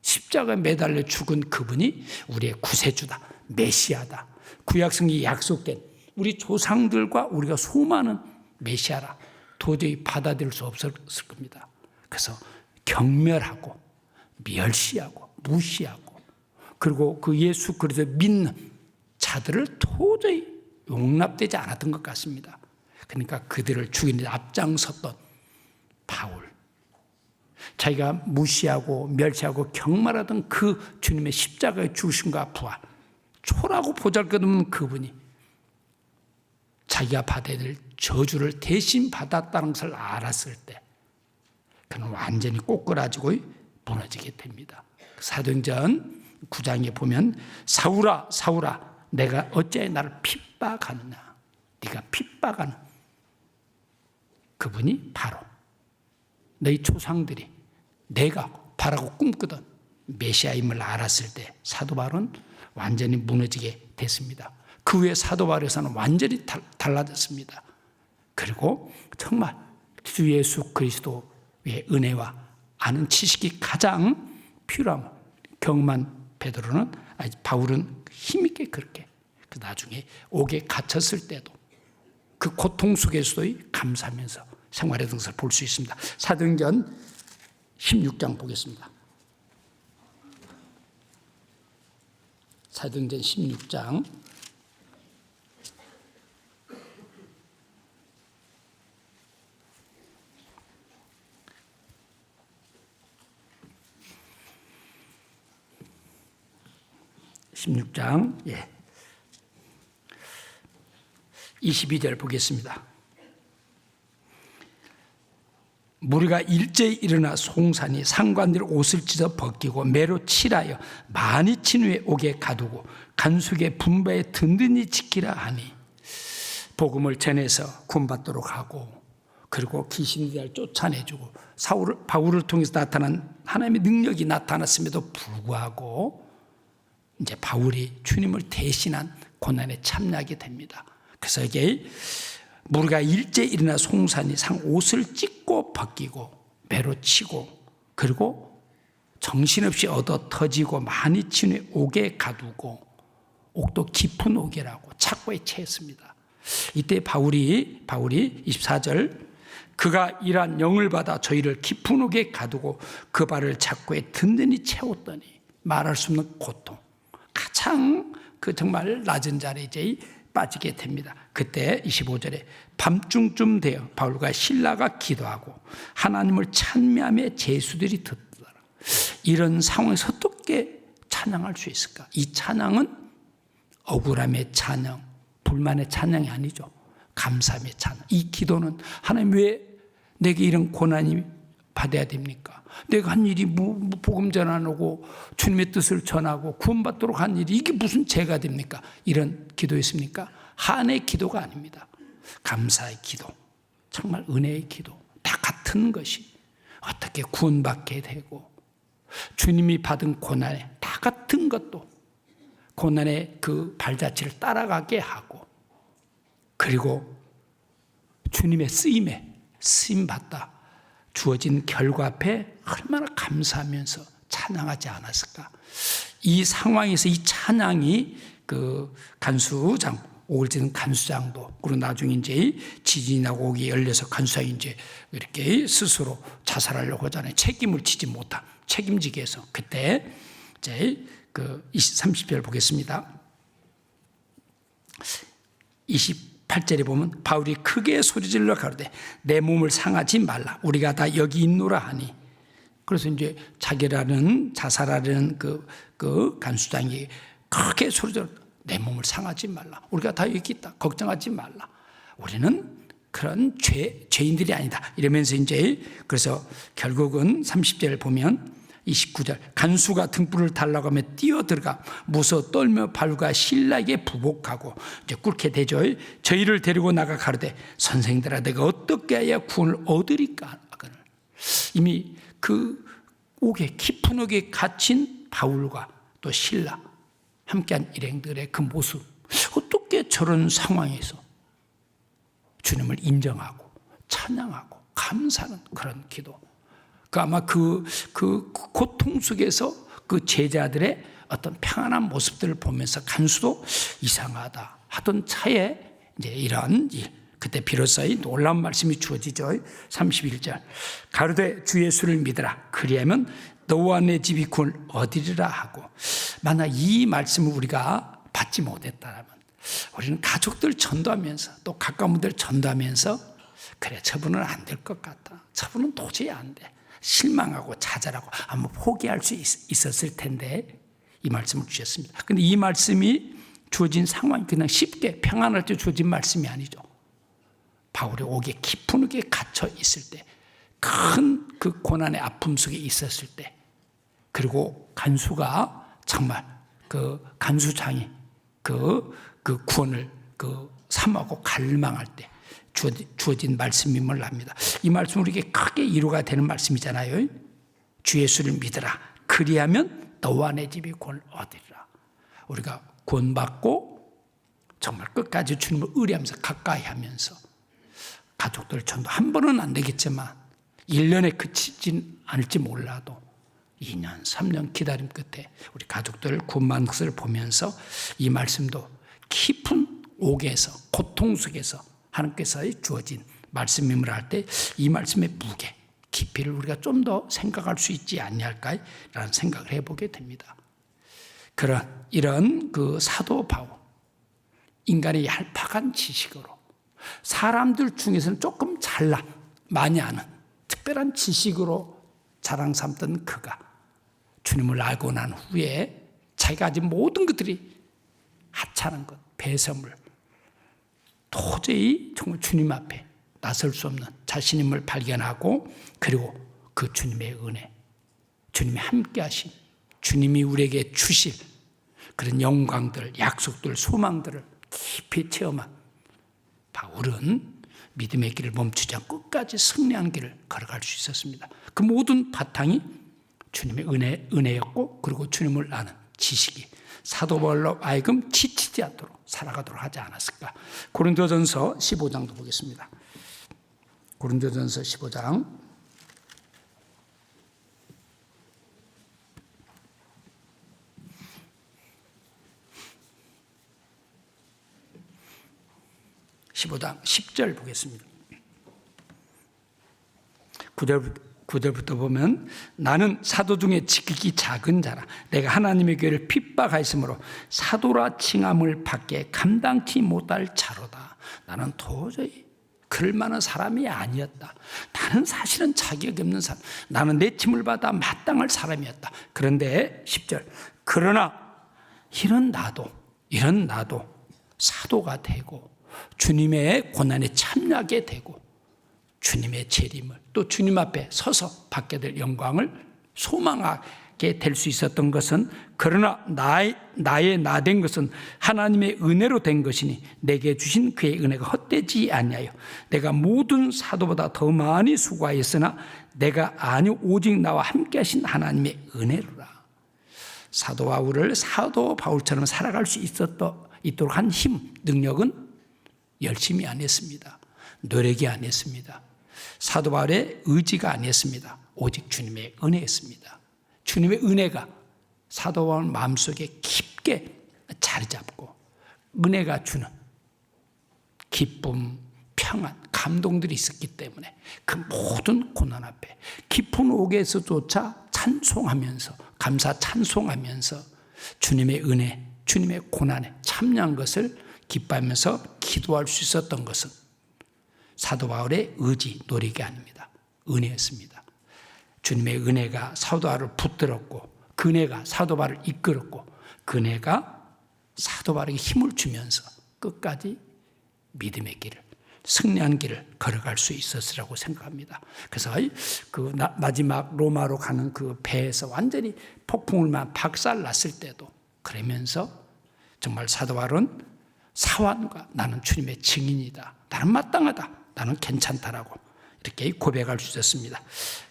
십자가에 매달려 죽은 그분이 우리의 구세주다, 메시아다, 구약성경에 약속된 우리 조상들과 우리가 소망하는 메시아라 도저히 받아들일 수 없을 겁니다. 그래서 경멸하고 멸시하고 무시하고, 그리고 그 예수 그리스도 믿는 자들을 도저히 용납되지 않았던 것 같습니다. 그러니까 그들을 죽이는 데 앞장섰던 바울, 자기가 무시하고 멸시하고 경멸하던 그 주님의 십자가의 죽으심과 부활, 초라하고 보잘것없는 그분이 자기가 받아야 될 저주를 대신 받았다는 것을 알았을 때 그는 완전히 꼬꾸라지고 무너지게 됩니다. 사도행전 9장에 보면 사울아 사울아 내가 어찌하여 나를 핍박하느냐, 네가 핍박하는 그분이 바로 너희 조상들이 내가 바라고 꿈꾸던 메시아임을 알았을 때 사도 바울은 완전히 무너지게 됐습니다. 그 후에 사도 바울에서는 완전히 달라졌습니다. 그리고 정말 주 예수 그리스도의 은혜와 아는 지식이 가장 필요한 경험한 베드로는, 바울은 힘있게 그렇게 그 나중에 옥에 갇혔을 때도 그 고통 속에서도 감사하면서 생활의 등을 볼 수 있습니다. 사도행전 16장 보겠습니다. 사도행전 16장 22절 보겠습니다. 무리가 일제히 일어나 송산이 상관들 옷을 찢어 벗기고 매로 칠하여 많이 친 후에 옥에 가두고 간수의 분바에 든든히 지키라 하니, 복음을 전해서 구원받도록 하고, 그리고 귀신들을 쫓아내주고 바울을 통해서 나타난 하나님의 능력이 나타났음에도 불구하고 이제 바울이 주님을 대신한 고난에 참여하게 됩니다. 그래서 이게 무리가 일제 일어나 송산이 상 옷을 찢고 벗기고 매로 치고, 그리고 정신없이 얻어 터지고 많이 친 후에 옥에 가두고, 옥도 깊은 옥이라고 착고에 채했습니다. 이때 바울이 24절, 그가 일한 영을 받아 저희를 깊은 옥에 가두고 그 발을 착고에 든든히 채웠더니 말할 수 없는 고통, 가장 정말 낮은 자리에 이제 빠지게 됩니다. 그때 25절에 밤중쯤 되어 바울과 실라가 기도하고 하나님을 찬미하며 제수들이 듣더라. 이런 상황에서 어떻게 찬양할 수 있을까? 이 찬양은 억울함의 찬양, 불만의 찬양이 아니죠. 감사함의 찬양. 이 기도는 하나님 왜 내게 이런 고난이 받아야 됩니까? 내가 한 일이 복음 전하고 주님의 뜻을 전하고 구원받도록 한 일이 이게 무슨 죄가 됩니까? 이런 기도였습니까? 한의 기도가 아닙니다. 감사의 기도, 정말 은혜의 기도, 다 같은 것이 어떻게 구원받게 되고 주님이 받은 고난에 다 같은 것도 고난의 그 발자취를 따라가게 하고 그리고 주님의 쓰임받다 주어진 결과 앞에 얼마나 감사하면서 찬양하지 않았을까. 이 상황에서 이 찬양이 그 간수장, 오글지는 간수장도, 그리고 나중에 이제 지진이 나고 옥이 열려서 간수장이 이제 이렇게 스스로 자살하려고 하잖아요. 책임을 지지 못한, 책임지게 해서. 그때 이제 그 30절 보겠습니다. 28절에 보면 바울이 크게 소리질러 가로되 내 몸을 상하지 말라. 우리가 다 여기 있노라 하니. 그래서 이제 자기라는 자살하려는 그 간수장이 크게 소리질러 내 몸을 상하지 말라. 우리가 다 여기 있다. 걱정하지 말라. 우리는 그런 죄인들이 아니다. 이러면서 이제 그래서 결국은 30절을 보면 29절 간수가 등불을 달라고 하며 뛰어들어가 무서워 떨며 바울과 실라에게 부복하고 이제 꿇게 되죠. 저희를 데리고 나가 가로되 선생들아 내가 어떻게 해야 구원을 얻으리까. 이미 그 옥에 깊은 옥에 갇힌 바울과 또 실라 함께한 일행들의 그 모습, 어떻게 저런 상황에서 주님을 인정하고 찬양하고 감사하는 그런 기도. 아마 그 고통 속에서 그 제자들의 어떤 평안한 모습들을 보면서 간수도 이상하다 하던 차에 이제 이런 일, 그때 비로소이 놀라운 말씀이 주어지죠. 31절 가로되 주 예수를 믿으라. 그리하면 너와 내 집이 구원을 얻으리라 하고. 만약 이 말씀을 우리가 받지 못했다면 우리는 가족들 전도하면서 또 가까운 분들 전도하면서 그래 저분은 안 될 것 같다. 저분은 도저히 안 돼. 실망하고 좌절하고 아마 포기할 수 있었을 텐데 이 말씀을 주셨습니다. 그런데 이 말씀이 주어진 상황이 그냥 쉽게 평안할 때 주어진 말씀이 아니죠. 바울이 옥에 깊은 옥에 갇혀 있을 때, 큰 그 고난의 아픔 속에 있었을 때, 그리고 간수가 정말 그 간수장이 그 구원을 삼하고 갈망할 때 주어진 말씀임을 압니다. 이 말씀은 우리에게 크게 이루가 되는 말씀이잖아요. 주 예수를 믿으라. 그리하면 너와 내 집이 구원을 얻으리라. 우리가 구원받고 정말 끝까지 주님을 의뢰하면서 가까이 하면서 가족들 전도 한 번은 안 되겠지만 1년에 그치진 않을지 몰라도 2년, 3년 기다림 끝에 우리 가족들 구원받는 것을 보면서 이 말씀도 깊은 옥에서 고통 속에서 하나님께서 주어진 말씀임을 할 때 이 말씀의 무게, 깊이를 우리가 좀 더 생각할 수 있지 않냐라는 생각을 해보게 됩니다. 이런 그 사도 바울, 인간의 얄팍한 지식으로 사람들 중에서는 조금 잘난, 많이 아는 특별한 지식으로 자랑 삼던 그가 주님을 알고 난 후에 자기가 가진 모든 것들이 하찮은 것, 배설물, 도저히 정말 주님 앞에 나설 수 없는 자신임을 발견하고 그리고 그 주님의 은혜, 주님이 함께 하신, 주님이 우리에게 주실 그런 영광들, 약속들, 소망들을 깊이 체험한 바울은 믿음의 길을 멈추지 않고 끝까지 승리한 길을 걸어갈 수 있었습니다. 그 모든 바탕이 주님의 은혜였고 그리고 주님을 아는 지식이 사도 바울로 하여금 지치지 않도록 살아가도록 하지 않았을까. 고린도전서 15장도 보겠습니다. 고린도전서 15장 15장 10절 보겠습니다. 9절부터 보면 나는 사도 중에 지극히 작은 자라. 내가 하나님의 교회를 핍박하였으므로 사도라 칭함을 받게 감당치 못할 자로다. 나는 도저히 그럴 만한 사람이 아니었다. 나는 사실은 자격이 없는 사람. 나는 내 침을 받아 마땅할 사람이었다. 그런데 10절 그러나 이런 나도 사도가 되고 주님의 고난에 참여하게 되고 주님의 재림을 또 주님 앞에 서서 받게 될 영광을 소망하게 될 수 있었던 것은 그러나 나의 나 된 것은 하나님의 은혜로 된 것이니 내게 주신 그의 은혜가 헛되지 아니하여 내가 모든 사도보다 더 많이 수고하였으나 내가 아니 오직 나와 함께 하신 하나님의 은혜로라. 사도 바울을 사도 바울처럼 살아갈 수 있도록 한 힘, 능력은 열심히 안 했습니다. 노력이 안 했습니다. 사도 바울의 의지가 아니었습니다. 오직 주님의 은혜였습니다. 주님의 은혜가 사도 바울 마음속에 깊게 자리 잡고 은혜가 주는 기쁨, 평안, 감동들이 있었기 때문에 그 모든 고난 앞에 깊은 옥에서조차 찬송하면서 감사 찬송하면서 주님의 은혜, 주님의 고난에 참여한 것을 기뻐하면서 기도할 수 있었던 것은 사도 바울의 의지, 노력이 아닙니다. 은혜였습니다. 주님의 은혜가 사도 바울을 붙들었고 그 은혜가 사도 바울을 이끌었고 그 은혜가 사도 바울에게 힘을 주면서 끝까지 믿음의 길을, 승리한 길을 걸어갈 수 있었으라고 생각합니다. 그래서 그 마지막 로마로 가는 그 배에서 완전히 폭풍울만 박살났을 때도 그러면서 정말 사도 바울은 사완과 나는 주님의 증인이다. 나는 마땅하다. 나는 괜찮다라고 이렇게 고백할 수 있었습니다.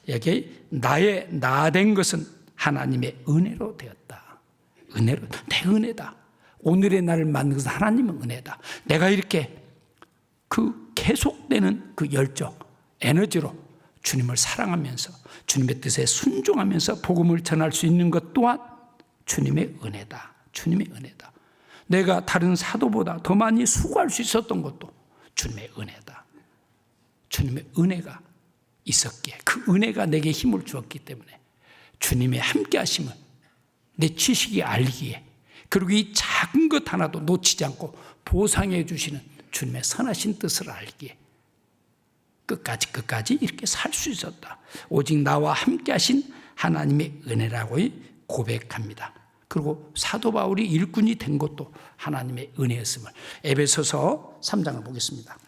여기 나의 나 된 것은 하나님의 은혜로 되었다. 은혜로, 내 은혜다. 오늘의 나를 만든 것은 하나님의 은혜다. 내가 이렇게 그 계속되는 그 열정, 에너지로 주님을 사랑하면서 주님의 뜻에 순종하면서 복음을 전할 수 있는 것 또한 주님의 은혜다. 주님의 은혜다. 내가 다른 사도보다 더 많이 수고할 수 있었던 것도 주님의 은혜다. 주님의 은혜가 있었기에 그 은혜가 내게 힘을 주었기 때문에 주님의 함께 하심을 내 지식이 알기에 그리고 이 작은 것 하나도 놓치지 않고 보상해 주시는 주님의 선하신 뜻을 알기에 끝까지 이렇게 살 수 있었다. 오직 나와 함께 하신 하나님의 은혜라고 고백합니다. 그리고 사도 바울이 일꾼이 된 것도 하나님의 은혜였음을 에베소서 3장을 보겠습니다.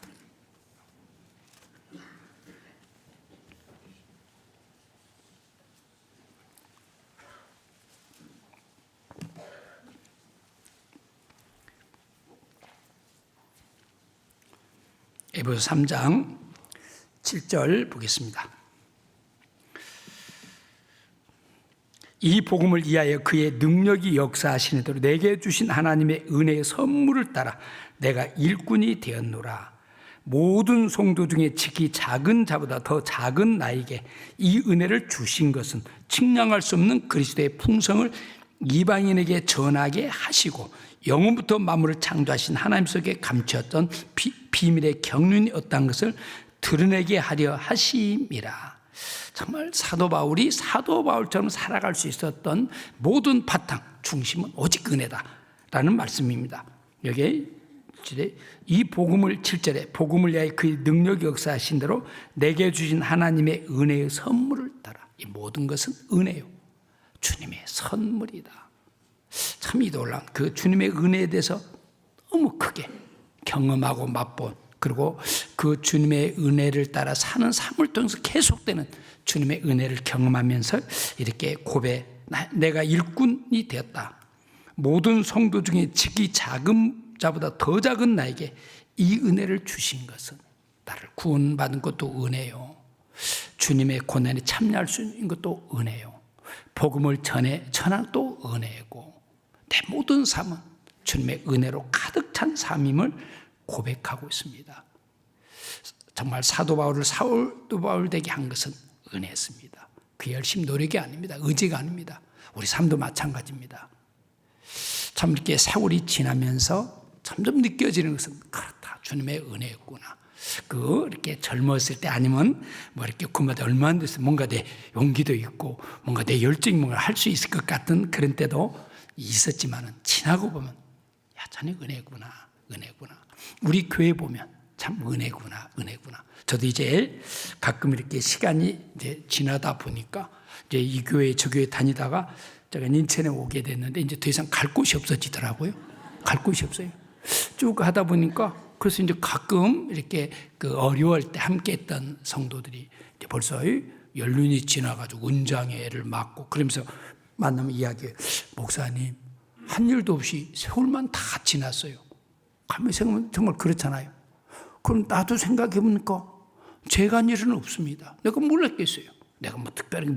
에베소서 3장 7절 보겠습니다. 이 복음을 위하여 그의 능력이 역사하시는 대로 내게 주신 하나님의 은혜의 선물을 따라 내가 일꾼이 되었노라. 모든 성도 중에 지극히 작은 자보다 더 작은 나에게 이 은혜를 주신 것은 측량할 수 없는 그리스도의 풍성을 이방인에게 전하게 하시고 영원부터 만물을 창조하신 하나님 속에 감추었던 비밀의 경륜이 어떤 것을 드러내게 하려 하심이라. 정말 사도 바울이 사도 바울처럼 살아갈 수 있었던 모든 바탕, 중심은 오직 은혜다라는 말씀입니다. 여기 이 복음을 7절에 복음을 위하여 그의 능력이 역사하신 대로 내게 주신 하나님의 은혜의 선물을 따라 이 모든 것은 은혜요. 주님의 선물이다. 참 이 놀라운 그 주님의 은혜에 대해서 너무 크게 경험하고 맛본 그리고 그 주님의 은혜를 따라 사는 삶을 통해서 계속되는 주님의 은혜를 경험하면서 이렇게 내가 일꾼이 되었다. 모든 성도 중에 지극히 작은 자보다 더 작은 나에게 이 은혜를 주신 것은 나를 구원받은 것도 은혜요. 주님의 고난에 참여할 수 있는 것도 은혜요. 복음을 전한 것도 은혜고 내 모든 삶은 주님의 은혜로 가득 찬 삶임을 고백하고 있습니다. 정말 사도 바울을 사도 바울 되게 한 것은 은혜였습니다. 그 열심 노력이 아닙니다. 의지가 아닙니다. 우리 삶도 마찬가지입니다. 참 이렇게 세월이 지나면서 점점 느껴지는 것은 그렇다. 주님의 은혜였구나. 이렇게 젊었을 때 아니면 뭐 이렇게 군마다 얼마 안 돼서 뭔가 내 용기도 있고 뭔가 내 열정이 뭔가 할 수 있을 것 같은 그런 때도 있었지만은 지나고 보면 여전히 은혜구나. 우리 교회 보면 참 은혜구나. 저도 이제 가끔 이렇게 시간이 이제 지나다 보니까 이제 이 교회 저 교회 다니다가 제가 인천에 오게 됐는데 이제 더 이상 갈 곳이 없어지더라고요. 갈 곳이 없어요. 쭉 하다 보니까 그래서 이제 가끔 이렇게 어려울 때 함께 했던 성도들이 이제 벌써 연륜이 지나가지고 은장애를 맞고 그러면서 만나면 이야기해요. 목사님, 한 일도 없이 세월만 다 지났어요. 가만히 생각하면 정말 그렇잖아요. 그럼 나도 생각해보니까 제가 한 일은 없습니다. 내가 뭘 했겠어요? 내가 뭐 특별하게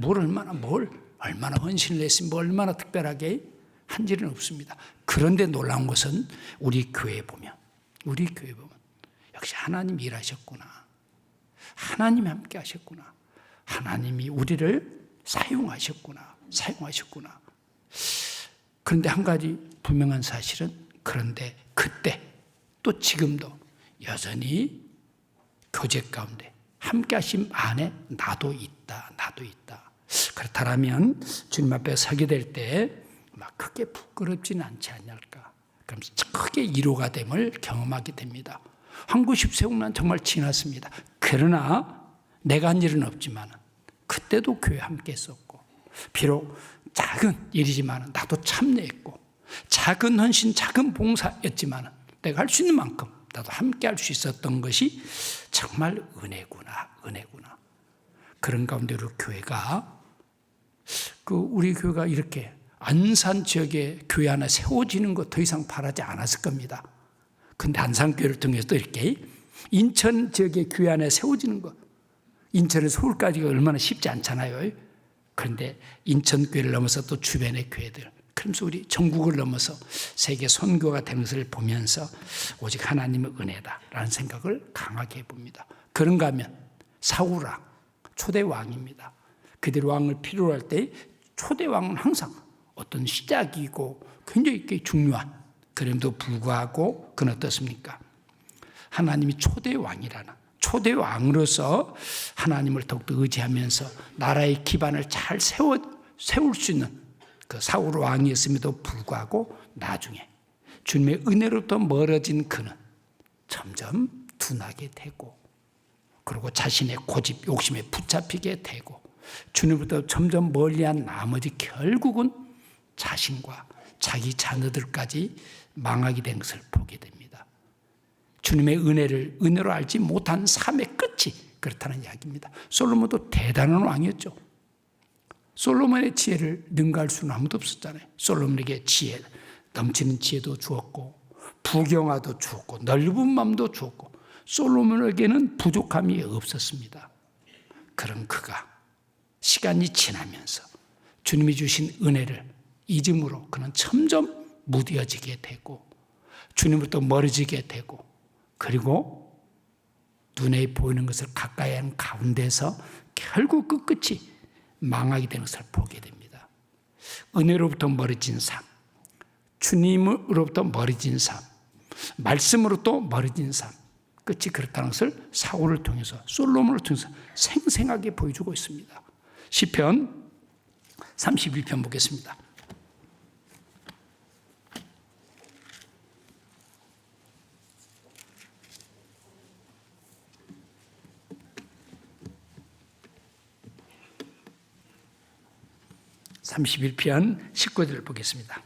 얼마나 헌신을 했으면 얼마나 특별하게 한 일은 없습니다. 그런데 놀라운 것은 우리 교회에 보면 역시 하나님이 일하셨구나. 하나님이 함께 하셨구나. 하나님이 우리를 사용하셨구나. 그런데 한 가지 분명한 사실은 그런데 그때 또 지금도 여전히 교제 가운데 함께 하심 안에 나도 있다. 그렇다면 주님 앞에 서게 될 때 막 크게 부끄럽지는 않지 않을까. 그러면서 크게 위로가 됨을 경험하게 됩니다. 한 90세국난 정말 지났습니다. 그러나 내가 한 일은 없지만 그때도 교회 함께 했었고 비록 작은 일이지만 나도 참여했고 작은 헌신, 작은 봉사였지만 내가 할 수 있는 만큼 나도 함께 할 수 있었던 것이 정말 은혜구나. 그런 가운데 우리 교회가 이렇게 안산 지역에 교회 하나 세워지는 것 더 이상 바라지 않았을 겁니다. 근데 안산교회를 통해서 또 이렇게 인천 지역에 교회 하나 세워지는 것, 인천에서 서울까지가 얼마나 쉽지 않잖아요. 그런데 인천교회를 넘어서 또 주변의 교회들, 그러면서 우리 전국을 넘어서 세계 선교가 되는 것을 보면서 오직 하나님의 은혜다라는 생각을 강하게 해봅니다. 그런가 하면 사울왕, 초대 왕입니다. 그들 왕을 필요로 할 때 초대 왕은 항상 어떤 시작이고 굉장히 중요한, 그럼에도 불구하고 그는 어떻습니까? 하나님이 초대 왕으로서 하나님을 더욱더 의지하면서 나라의 기반을 잘 세울 수 있는 그 사울 왕이었음에도 불구하고 나중에 주님의 은혜로부터 멀어진 그는 점점 둔하게 되고, 그리고 자신의 고집, 욕심에 붙잡히게 되고, 주님부터 점점 멀리한 나머지 결국은 자신과 자기 자녀들까지 망하게 된 것을 보게 됩니다. 주님의 은혜로 알지 못한 삶의 끝이 그렇다는 이야기입니다. 솔로몬도 대단한 왕이었죠. 솔로몬의 지혜를 능가할 수는 아무도 없었잖아요. 솔로몬에게 넘치는 지혜도 주었고 부경화도 주었고 넓은 마음도 주었고 솔로몬에게는 부족함이 없었습니다. 그런 그가 시간이 지나면서 주님이 주신 은혜를 잊음으로 그는 점점 무뎌지게 되고 주님으로부터 멀어지게 되고, 그리고 눈에 보이는 것을 가까이 하는 가운데서 결국 끝이 망하게 되는 것을 보게 됩니다. 은혜로부터 멀어진 삶, 주님으로부터 멀어진 삶, 말씀으로부터 멀어진 삶, 끝이 그렇다는 것을 사울을 통해서, 솔로몬을 통해서 생생하게 보여주고 있습니다. 시편 31편 보겠습니다. 31편 19절 보겠습니다.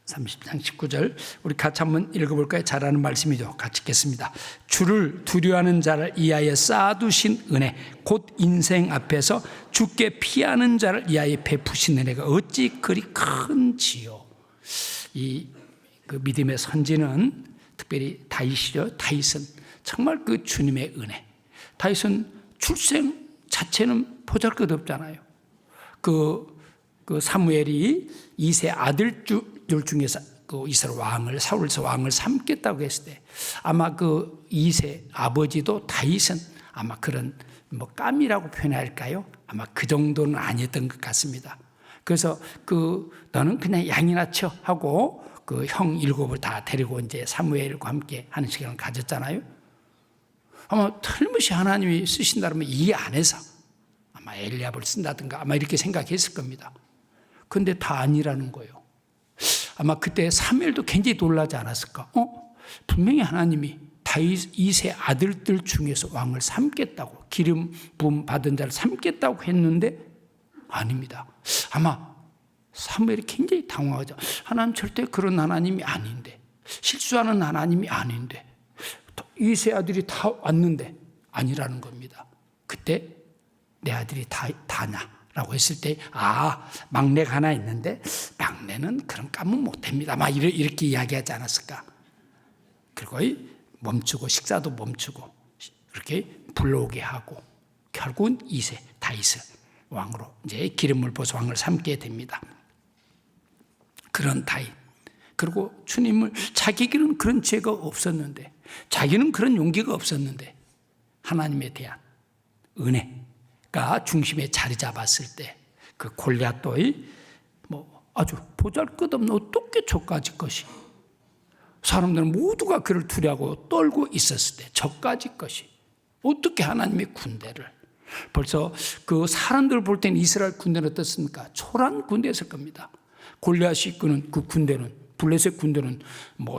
30장 19절 우리 같이 한번 읽어볼까요? 잘 아는 말씀이죠. 같이 읽겠습니다. 주를 두려워하는 자를 이하여 쌓아두신 은혜, 곧 인생 앞에서 주께 피하는 자를 이하여 베푸신 은혜가 어찌 그리 큰지요. 그 믿음의 선지는 특별히 다윗이죠. 다윗은 정말 그 주님의 은혜. 다윗은 출생 자체는 보잘것없잖아요. 그 사무엘이 이세 아들들 중에서 그 이스라엘 왕을, 사울에서 왕을 삼겠다고 했을 때 아마 그 이세 아버지도 다윗은 아마 그런 깜이라고 표현할까요? 아마 그 정도는 아니었던 것 같습니다. 그래서 너는 그냥 양이나 쳐 하고 그 형 7을 다 데리고 이제 사무엘과 함께 하는 시간을 가졌잖아요. 아마 틀림없이 하나님이 쓰신다면 이 안에서 아마 엘리압을 쓴다든가 아마 이렇게 생각했을 겁니다. 그런데 다 아니라는 거예요. 아마 그때 사무엘도 굉장히 놀라지 않았을까? 분명히 하나님이 다윗 2세 아들들 중에서 왕을 삼겠다고, 기름 부음 받은 자를 삼겠다고 했는데 아닙니다. 아마 사무엘이 굉장히 당황하죠. 하나님 절대 그런 하나님이 아닌데, 실수하는 하나님이 아닌데, 2세 아들이 다 왔는데 아니라는 겁니다. 그때 내 아들이 다냐? 라고 했을 때, 막내가 하나 있는데 막내는 그런 까면 못합니다. 막 이렇게 이야기하지 않았을까? 그리고 멈추고 식사도 멈추고 그렇게 불러오게 하고 결국은 2세 다윗을 왕으로 이제 기름을 부어서 왕을 삼게 됩니다. 그런 다윗. 그리고 주님을 자기에게는 그런 죄가 없었는데, 자기는 그런 용기가 없었는데 하나님에 대한 은혜가 중심에 자리 잡았을 때 그 골리앗도 아주 보잘것없는 어떻게 저까지 것이, 사람들은 모두가 그를 두려워하고 떨고 있었을 때 저까지 것이 어떻게 하나님의 군대를, 벌써 그 사람들 볼 때는 이스라엘 군대는 어떻습니까? 초라한 군대였을 겁니다. 골리앗이 이끄는 그 군대는, 블레셋 군대는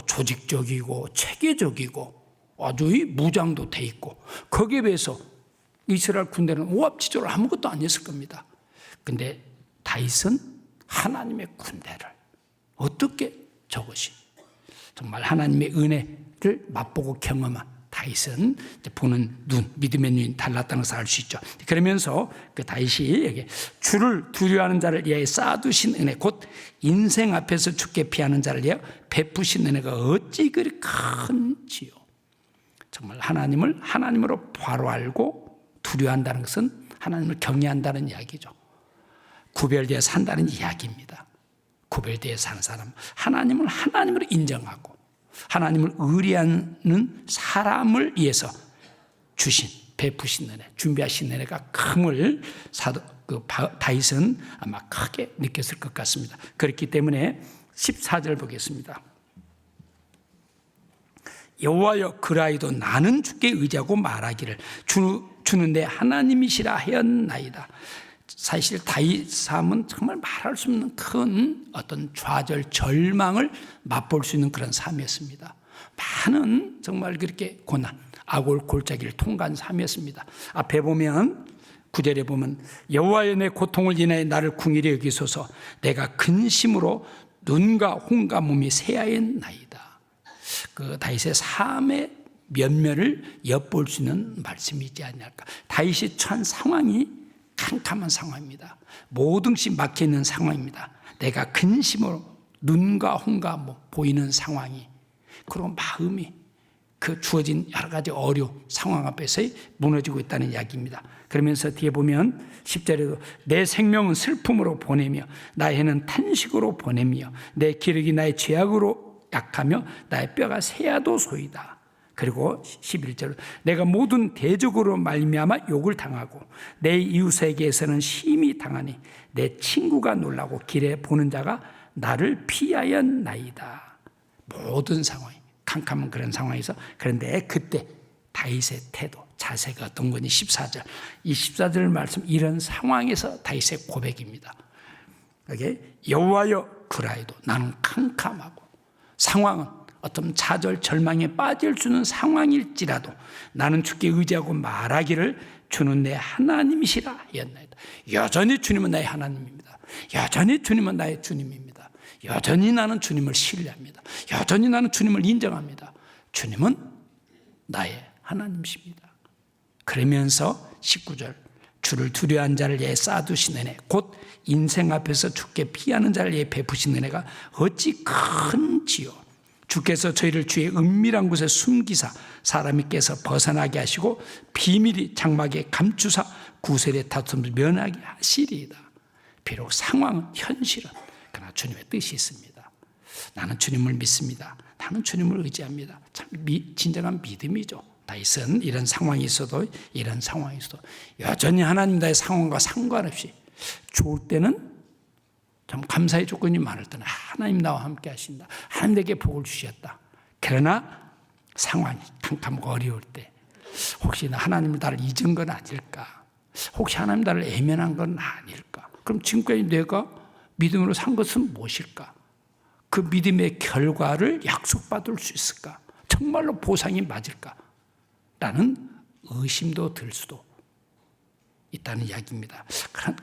조직적이고 체계적이고 아주 무장도 돼 있고, 거기에 비해서 이스라엘 군대는 오합지졸 아무것도 아니었을 겁니다. 근데 다윗은 하나님의 군대를 어떻게 저것이, 정말 하나님의 은혜를 맛보고 경험한 다윗은 보는 눈, 믿음의 눈이 달랐다는 것을 알 수 있죠. 그러면서 그 다윗이 여기 주를 두려워하는 자를 위하여 쌓아두신 은혜, 곧 인생 앞에서 죽게 피하는 자를 위하여 베푸신 은혜가 어찌 그리 큰지요. 정말 하나님을 하나님으로 바로 알고 두려워한다는 것은 하나님을 경외한다는 이야기죠. 구별되어 산다는 이야기입니다. 구별되어 사는 사람, 하나님을 하나님으로 인정하고 하나님을 의뢰하는 사람을 위해서 주신, 베푸신 은혜, 준비하신 은혜가 큼을 다윗은 아마 크게 느꼈을 것 같습니다. 그렇기 때문에 14절 보겠습니다. 여호와여, 그라이도 나는 주께 의지하고 말하기를 주는 내 하나님이시라 하였나이다. 사실 다윗 삶은 정말 말할 수 없는 큰 어떤 좌절, 절망을 맛볼 수 있는 그런 삶이었습니다. 많은 정말 그렇게 고난, 악올 골짜기를 통과한 삶이었습니다. 앞에 보면 9절에 보면 여호와여, 내 고통을 인하여 나를 궁일히 여기소서. 내가 근심으로 눈과 혼과 몸이 새하였나이다. 그 다윗의 삶의 면면을 엿볼 수 있는 말씀이지 않을까. 다윗이 처한 상황이 캄캄한 상황입니다. 모든 것이 막혀있는 상황입니다. 내가 근심으로 눈과 혼과 보이는 상황이, 그리고 마음이 그 주어진 여러 가지 어려움, 상황 앞에서 무너지고 있다는 이야기입니다. 그러면서 뒤에 보면 10절에도 내 생명은 슬픔으로 보내며 나의 해는 탄식으로 보내며 내 기력이 나의 죄악으로 약하며 나의 뼈가 새야도 소이다. 그리고 11절 내가 모든 대적으로 말미암아 욕을 당하고 내 이웃에게서는 심히 당하니 내 친구가 놀라고 길에 보는 자가 나를 피하였나이다. 모든 상황이 캄캄한 그런 상황에서, 그런데 그때 다윗의 태도, 자세가 어떤 거니? 14절, 이 14절 말씀, 이런 상황에서 다윗의 고백입니다. 이게 여호와여 그라이도, 나는 캄캄하고 상황은 어떤 좌절, 절망에 빠질 수 있는 상황일지라도 나는 주께 의지하고 말하기를 주는 내 하나님이시라 하였나이다. 여전히 주님은 나의 하나님입니다. 여전히 주님은 나의 주님입니다. 여전히 나는 주님을 신뢰합니다. 여전히 나는 주님을 인정합니다. 주님은 나의 하나님이십니다. 그러면서 19절 주를 두려워한 자를 위해 쌓아두신 은혜, 곧 인생 앞에서 주께 피하는 자를 위해 베푸신 은혜가 어찌 큰지요. 주께서 저희를 주의 은밀한 곳에 숨기사 사람이 깨서 벗어나게 하시고 비밀이 장막에 감추사 구설의 다툼을 면하게 하시리이다. 비록 상황은, 현실은, 그러나 주님의 뜻이 있습니다. 나는 주님을 믿습니다. 나는 주님을 의지합니다. 참 진정한 믿음이죠. 다윗은 이런 상황이 있어도 여전히 하나님 나의 상황과 상관없이 좋을 때는 참 감사의 조건이 많을 때는 하나님 나와 함께 하신다. 하나님 내게 복을 주셨다. 그러나 상황이 캄캄하고 어려울 때 혹시 하나님을 나를 잊은 건 아닐까? 혹시 하나님 나를 애면한 건 아닐까? 그럼 지금까지 내가 믿음으로 산 것은 무엇일까? 그 믿음의 결과를 약속받을 수 있을까? 정말로 보상이 맞을까? 라는 의심도 들 수도 있다는 이야기입니다.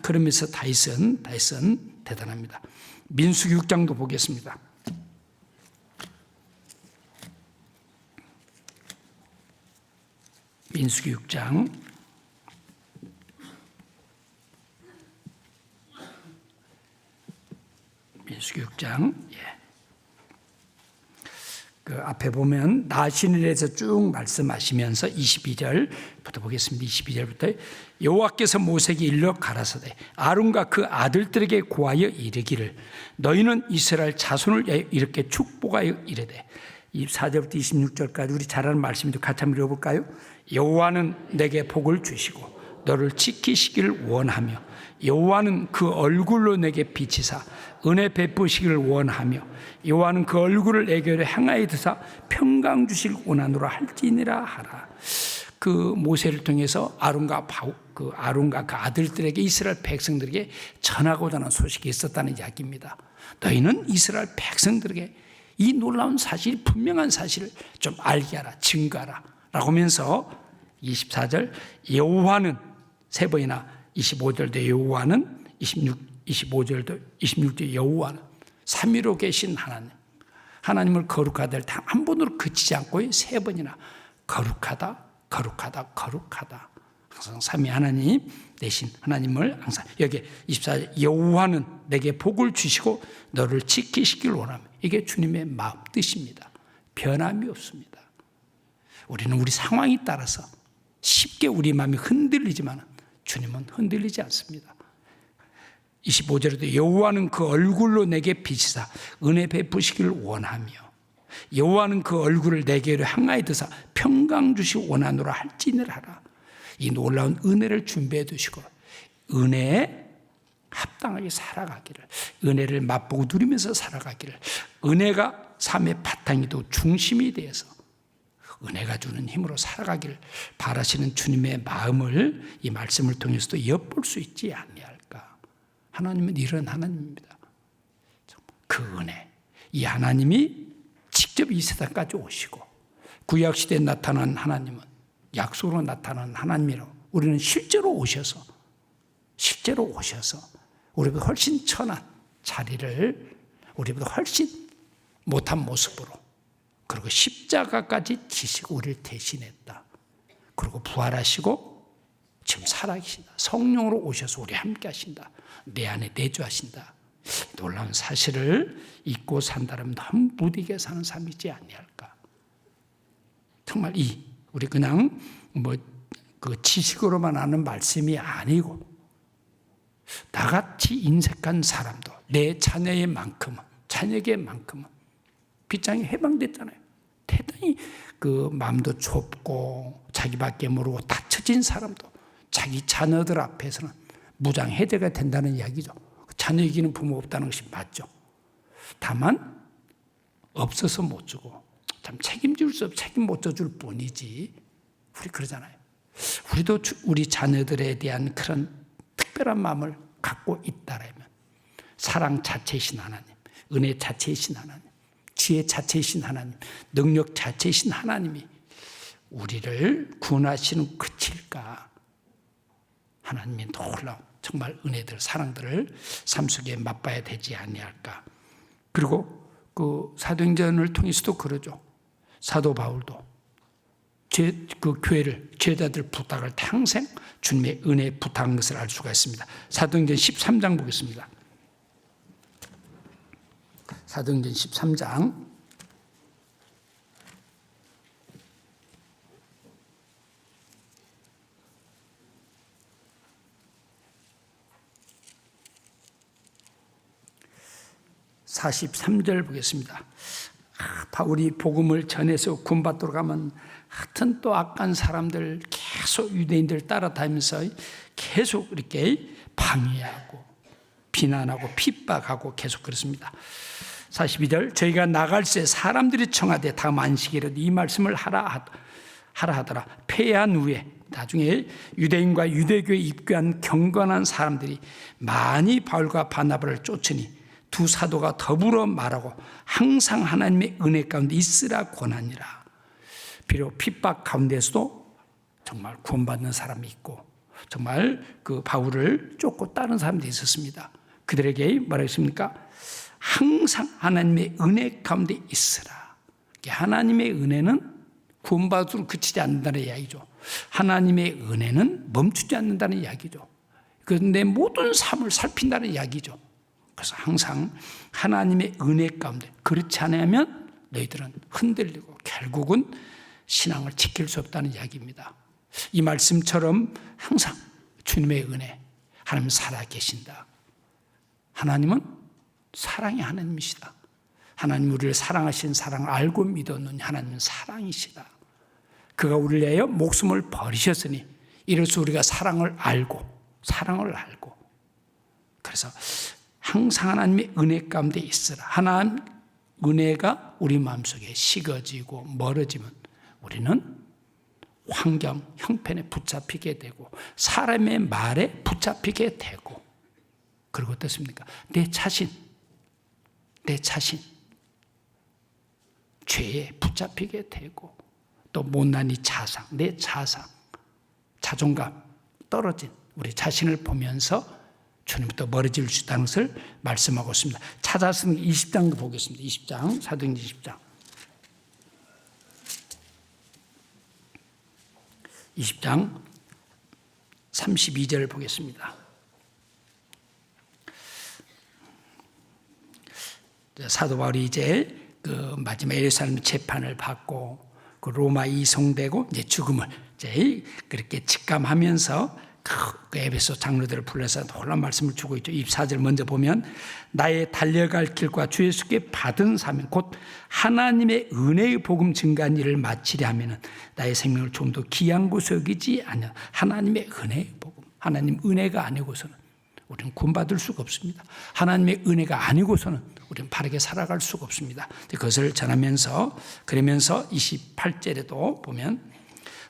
그러면서 다윗은 대단합니다. 민수기 6장도 보겠습니다. 민수기 6장 민수기 6장 그 앞에 보면 나신일에서 쭉 말씀하시면서 22절부터 보겠습니다. 22절부터 여호와께서 모세에게 일러 가라사대 아론과 그 아들들에게 고하여 이르기를 너희는 이스라엘 자손을 이렇게 축복하여 이르되 24절부터 26절까지 우리 잘 아는 말씀인데 같이 한번 읽어볼까요? 여호와는 내게 복을 주시고 너를 지키시기를 원하며 여호와는 그 얼굴로 내게 비치사 은혜 베푸시기를 원하며 여호와는 그 얼굴을 내게로 향하여 드사 평강 주실 원하노라 할지니라 하라. 그 모세를 통해서 아론과 그 아들들에게 이스라엘 백성들에게 전하고자 하는 소식이 있었다는 이야기입니다. 너희는 이스라엘 백성들에게 이 놀라운 사실, 분명한 사실을 좀 알게 하라, 증거하라 라고 하면서 24절 여호와는 세 번이나 25절도 여호와는 25절도 26절 여호와는 삼위로 계신 하나님, 하나님을 거룩하다 한 번으로 그치지 않고 세 번이나 거룩하다, 거룩하다, 거룩하다. 항상 삼위 하나님 대신 하나님을 항상 여기 24절 여호와는 내게 복을 주시고 너를 지키시길 원하며 이게 주님의 마음 뜻입니다. 변함이 없습니다. 우리는 우리 상황에 따라서 쉽게 우리 마음이 흔들리지만 주님은 흔들리지 않습니다. 25절에도 여호와는 그 얼굴로 내게 비치사 은혜 베푸시기를 원하며 여호와는 그 얼굴을 내게로 향하여 드사 평강 주시고 원하노라 할지니라 하라. 이 놀라운 은혜를 준비해 두시고 은혜에 합당하게 살아가기를, 은혜를 맛보고 누리면서 살아가기를, 은혜가 삶의 바탕이도 중심이 되어서 은혜가 주는 힘으로 살아가기를 바라시는 주님의 마음을 이 말씀을 통해서도 엿볼 수 있지 아니할까. 하나님은 이런 하나님입니다. 그 은혜, 이 하나님이 직접 이 세상까지 오시고 구약시대에 나타난 하나님은 약속으로 나타난 하나님이라고 우리는 실제로 오셔서 우리보다 훨씬 천한 자리를 우리보다 훨씬 못한 모습으로 그리고 십자가까지 지시고 우리를 대신했다. 그리고 부활하시고 지금 살아계신다. 성령으로 오셔서 우리 함께 하신다. 내 안에 내주하신다. 놀라운 사실을 잊고 산다면 너무 무디게 사는 삶이지 아니할까. 정말 우리 그냥 그 지식으로만 아는 말씀이 아니고 나같이 인색한 사람도 내 자녀에게만큼은 빗장이 해방됐잖아요. 대단히 그 마음도 좁고 자기밖에 모르고 닫혀진 사람도 자기 자녀들 앞에서는 무장해제가 된다는 이야기죠. 자녀 이기는 부모 없다는 것이 맞죠. 다만 없어서 못 주고 참 책임질 수 없고 책임 못 져줄 뿐이지. 우리 그러잖아요. 우리도 우리 자녀들에 대한 그런 특별한 마음을 갖고 있다라면 사랑 자체이신 하나님, 은혜 자체이신 하나님, 지혜 자체이신 하나님, 능력 자체이신 하나님이 우리를 구원하시는 그칠까. 하나님의 놀라운 정말 은혜들, 사랑들을 삶 속에 맛봐야 되지 아니할까. 그리고 그 사도행전을 통해서도 그러죠. 사도 바울도 그 교회를 제자들 부탁을 평생 주님의 은혜에 부탁한 것을 알 수가 있습니다. 사도행전 13장 보겠습니다. 사도행전 13장 43절 보겠습니다. 바울이 복음을 전해서 군받도록 가면 하여튼 또 악한 사람들 계속 유대인들 따라다니면서 계속 이렇게 방해하고 비난하고 핍박하고 계속 그렇습니다. 42절 저희가 나갈 새 사람들이 청하되 다음 안식일에 이 말씀을 하라 하더라. 폐한 후에 나중에 유대인과 유대교에 입교한 경건한 사람들이 많이 바울과 바나바를 쫓으니 두 사도가 더불어 말하고 항상 하나님의 은혜 가운데 있으라 권하니라. 비록 핍박 가운데서도 정말 구원받는 사람이 있고 정말 그 바울을 쫓고 따른 사람들이 있었습니다. 그들에게 뭐라 했습니까? 항상 하나님의 은혜 가운데 있으라. 하나님의 은혜는 구원받으로 그치지 않는다는 이야기죠. 하나님의 은혜는 멈추지 않는다는 이야기죠. 그런데 모든 삶을 살핀다는 이야기죠. 그래서 항상 하나님의 은혜 가운데, 그렇지 않으면 너희들은 흔들리고 결국은 신앙을 지킬 수 없다는 이야기입니다. 이 말씀처럼 항상 주님의 은혜, 하나님 살아계신다. 하나님은 사랑의 하나님이시다. 하나님 우리를 사랑하신 사랑을 알고 믿었느니 하나님은 사랑이시다. 그가 우리를 위하여 목숨을 버리셨으니 이래서 우리가 사랑을 알고 그래서 항상 하나님의 은혜 가운데 있으라. 하나님 은혜가 우리 마음속에 식어지고 멀어지면 우리는 환경, 형편에 붙잡히게 되고 사람의 말에 붙잡히게 되고, 그리고 어떻습니까? 내 자신 죄에 붙잡히게 되고 또 못난이 자상, 내 자존감 떨어진 우리 자신을 보면서 주님부터 멀어질 수 있다는 것을 말씀하고 있습니다. 찾아서 20장도 보겠습니다. 20장, 사도행전 20장. 20장 32절을 보겠습니다. 사도 바울이 이제 그 마지막 예루살렘 재판을 받고 그 로마 이송되고 이제 죽음을 이제 그렇게 직감하면서 그 에베소 장로들을 불러서 놀라운 말씀을 주고 있죠. 24절 먼저 보면 나의 달려갈 길과 주 예수께 받은 사명 곧 하나님의 은혜의 복음 증가한 일을 마치려 하면은 나의 생명을 좀 더 귀한 곳에 여기지 않냐. 하나님의 은혜의 복음, 하나님 은혜가 아니고서는 우리는 구원받을 수가 없습니다. 하나님의 은혜가 아니고서는 우리는 바르게 살아갈 수가 없습니다. 그것을 전하면서 그러면서 28절에도 보면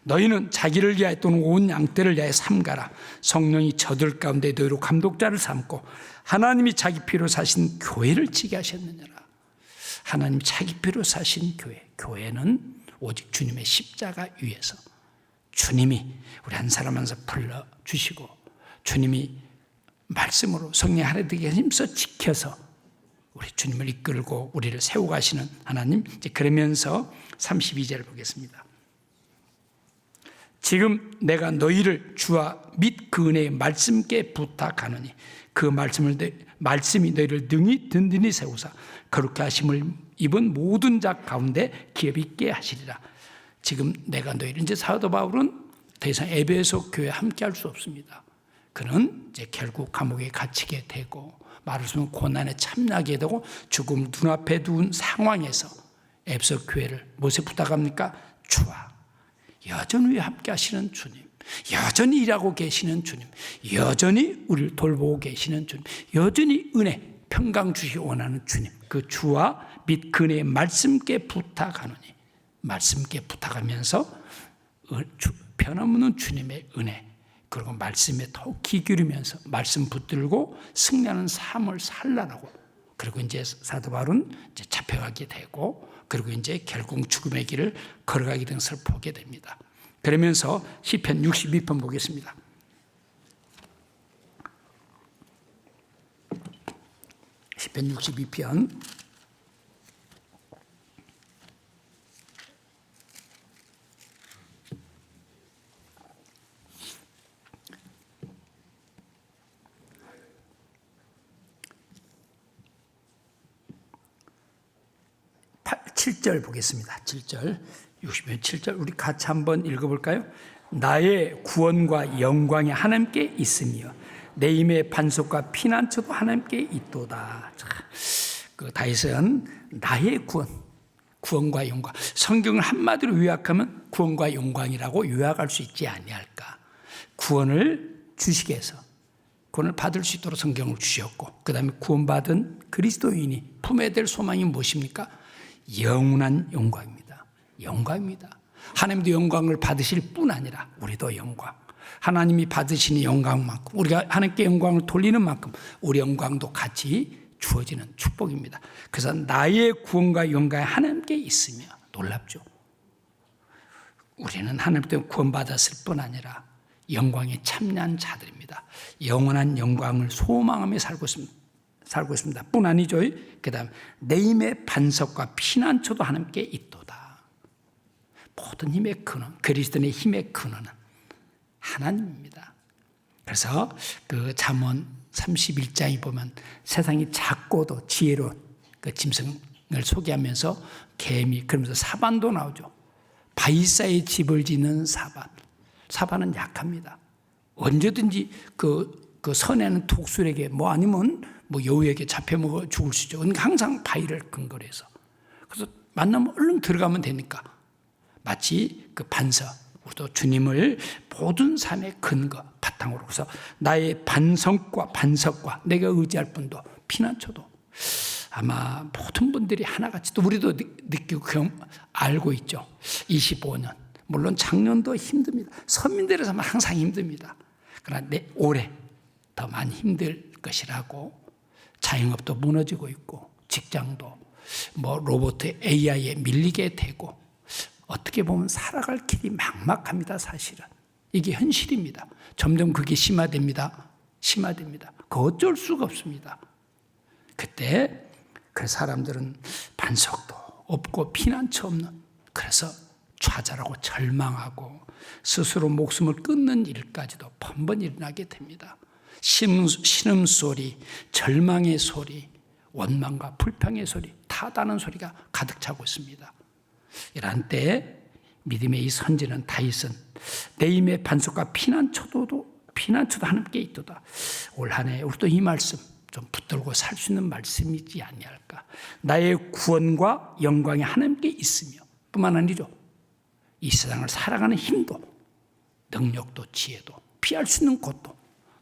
너희는 자기를 위하여 또는 온 양떼를 위하여 삼가라. 성령이 저들 가운데 너희로 감독자를 삼고 하나님이 자기 피로 사신 교회를 지게 하셨느니라. 하나님 자기 피로 사신 교회는 오직 주님의 십자가 위에서 주님이 우리 한 사람 한 사람 불러주시고 주님이 말씀으로 성령 하나님께 힘써 지켜서 우리 주님을 이끌고 우리를 세워가시는 하나님. 이제 그러면서 32절을 보겠습니다. 지금 내가 너희를 주와 및 그 은혜의 말씀께 부탁하노니 그 말씀이 너희를 능히 든든히 세우사 거룩히 하심을 입은 모든 자 가운데 기업 있게 하시리라. 지금 내가 너희를, 이제 사도 바울은 더 이상 에베소 교회에 함께 할 수 없습니다. 그는 이제 결국 감옥에 갇히게 되고 말하자면 고난에 참나게 되고 죽음 눈앞에 둔 상황에서 에베소 교회를 무엇에 부탁합니까? 주와 여전히 함께 하시는 주님, 여전히 일하고 계시는 주님, 여전히 우리를 돌보고 계시는 주님, 여전히 은혜, 평강 주시기 원하는 주님, 그 주와 및 그의 말씀께 부탁하노니, 말씀께 부탁하면서 변함없는 주님의 은혜, 그리고 말씀에 더욱 귀 기울이면서 말씀 붙들고 승리하는 삶을 살라라고. 그리고 이제 사도 바울은 이제 잡혀가게 되고, 그리고 이제 결국 죽음의 길을 걸어가게 된 것을 보게 됩니다. 그러면서 시편 62편 보겠습니다. 시편 62편 7절 보겠습니다. 7절, 60편 7절 우리 같이 한번 읽어볼까요? 나의 구원과 영광이 하나님께 있으며 내 힘의 반석과 피난처도 하나님께 있도다. 그 다윗은 나의 구원과 영광, 성경을 한마디로 요약하면 구원과 영광이라고 요약할 수 있지 아니할까. 구원을 주시기 위해서, 구원을 받을 수 있도록 성경을 주셨고, 그 다음에 구원받은 그리스도인이 품어야 될 소망이 무엇입니까? 영원한 영광입니다. 영광입니다. 하나님도 영광을 받으실 뿐 아니라 우리도 영광, 하나님이 받으시는 영광만큼, 우리가 하나님께 영광을 돌리는 만큼 우리 영광도 같이 주어지는 축복입니다. 그래서 나의 구원과 영광이 하나님께 있으며, 놀랍죠. 우리는 하나님 때문에 구원받았을 뿐 아니라 영광에 참여한 자들입니다. 영원한 영광을 소망하며 살고 있습니다. 뿐 아니죠. 그 다음 내 힘의 반석과 피난처도 하나님께 있도다. 모든 힘의 근원, 그리스도의 힘의 근원은 하나님입니다. 그래서 그 잠언 31장에 보면 세상이 작고도 지혜로운 그 짐승을 소개하면서 개미, 그러면서 사반도 나오죠. 바위사에 집을 짓는 사반. 사반은 약합니다. 언제든지 그 선에는 독수리에게 아니면 여우에게 잡혀먹어 죽을 수 있죠. 그러니까 항상 바위를 근거로 해서. 그래서 만나면 얼른 들어가면 되니까. 마치 그 반석, 우리도 주님을 모든 삶의 근거, 바탕으로. 그래서 나의 반석과 내가 의지할 분도, 피난처도. 아마 모든 분들이 하나같이, 또 우리도 느끼고 알고 있죠. 25년. 물론 작년도 힘듭니다. 서민들에서 하면 항상 힘듭니다. 그러나 올해 더 많이 힘들 것이라고. 자영업도 무너지고 있고, 직장도 로봇 AI에 밀리게 되고, 어떻게 보면 살아갈 길이 막막합니다. 사실은 이게 현실입니다. 점점 그게 심화됩니다. 그 어쩔 수가 없습니다. 그때 그 사람들은 반석도 없고 피난처 없는, 그래서 좌절하고 절망하고 스스로 목숨을 끊는 일까지도 번번 일어나게 됩니다. 신음소리, 절망의 소리, 원망과 불평의 소리, 타다는 소리가 가득 차고 있습니다. 이러한 때에 믿음의 이 선지는 다윗은 내 힘의 반석과 피난처도 하나님께 있도다. 올 한 해 우리도 이 말씀 좀 붙들고 살 수 있는 말씀이지 아니할까. 나의 구원과 영광이 하나님께 있으며, 뿐만 아니죠, 이 세상을 살아가는 힘도, 능력도, 지혜도, 피할 수 있는 곳도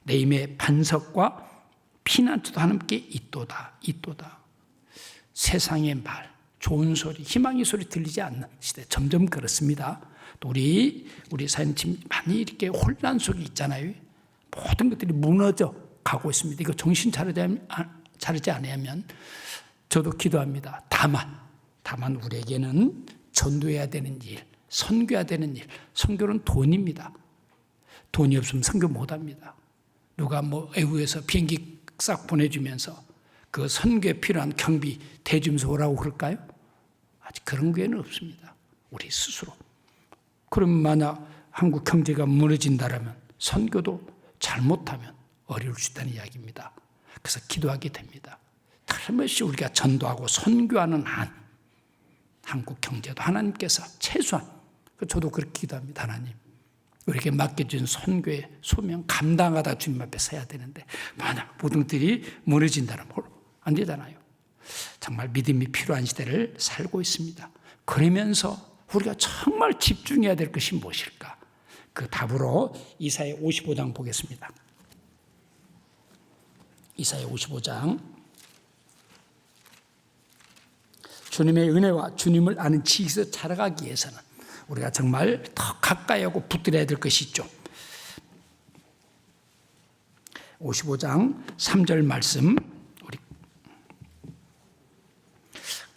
내 힘의 반석과 피난처도 하나님께 있도다. 세상의 말, 좋은 소리, 희망의 소리 들리지 않는 시대, 점점 그렇습니다. 또 우리 사회는 지금 많이 이렇게 혼란 속에 있잖아요. 모든 것들이 무너져 가고 있습니다. 이거 정신 차리지 않으면 저도 기도합니다. 다만 우리에게는 전도해야 되는 일, 선교해야 되는 일, 선교는 돈입니다. 돈이 없으면 선교 못합니다. 누가 외국에서 비행기 싹 보내주면서 그 선교에 필요한 경비 대주면서 오라고 그럴까요? 아직 그런 기회는 없습니다. 우리 스스로. 그럼 만약 한국 경제가 무너진다면 선교도 잘못하면 어려울 수 있다는 이야기입니다. 그래서 기도하게 됩니다. 틀림없이 우리가 전도하고 선교하는 한 한국 경제도 하나님께서 최소한, 저도 그렇게 기도합니다. 하나님, 우리에게 맡겨준 선교의 소명 감당하다 주님 앞에 서야 되는데, 만약 모든 것들이 무너진다면 안 되잖아요. 정말 믿음이 필요한 시대를 살고 있습니다. 그러면서 우리가 정말 집중해야 될 것이 무엇일까? 그 답으로 이사야 55장 보겠습니다. 이사야 55장. 주님의 은혜와 주님을 아는 지식에서 자라가기 위해서는 우리가 정말 더 가까이 하고 붙들어야 될 것이 있죠. 55장 3절 말씀, 우리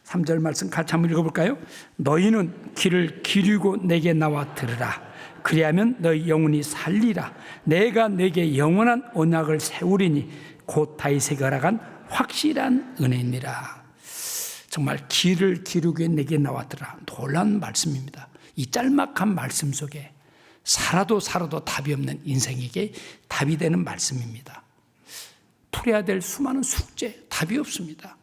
3절 말씀 같이 한번 읽어볼까요? 너희는 귀를 기울이고 내게 나와 들으라. 그리하면 너희 영혼이 살리라. 내가 내게 영원한 언약을 세우리니 곧 다윗에게 허락한 확실한 은혜니라. 정말 귀를 기울이고 내게 나와 들으라. 놀라운 말씀입니다. 이 짤막한 말씀 속에 살아도 답이 없는 인생에게 답이 되는 말씀입니다. 풀어야 될 수많은 숙제, 답이 없습니다.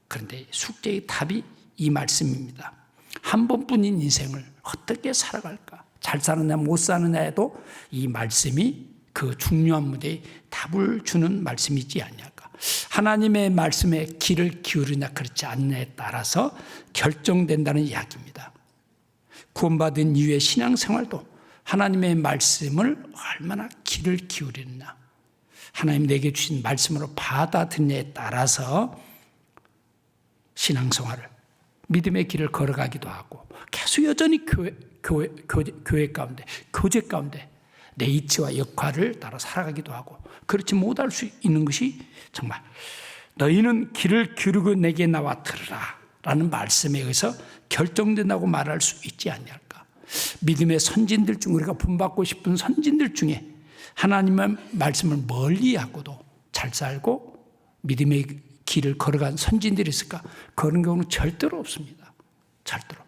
그런데 숙제의 답이 이 말씀입니다. 한 번뿐인 인생을 어떻게 살아갈까? 잘 사느냐 못 사느냐에도 이 말씀이 그 중요한 문제에 답을 주는 말씀이지 않냐까. 하나님의 말씀에 귀를 기울이냐 그렇지 않냐에 따라서 결정된다는 이야기입니다. 구원받은 이후의 신앙생활도 하나님의 말씀을 얼마나 귀를 기울이느냐. 하나님 내게 주신 말씀으로 받아들이냐에 따라서 신앙생활을, 믿음의 길을 걸어가기도 하고 계속 여전히 교회 가운데, 교제 가운데 내 이치와 역할을 따라 살아가기도 하고, 그렇지 못할 수 있는 것이 정말 너희는 길을 기르고 내게 나와 들으라 라는 말씀에 의해서 결정된다고 말할 수 있지 않냐할까. 믿음의 선진들 중, 우리가 본받고 싶은 선진들 중에 하나님의 말씀을 멀리하고도 잘 살고 믿음의 길을 걸어간 선진들이 있을까? 그런 경우는 절대로 없습니다. 절대로.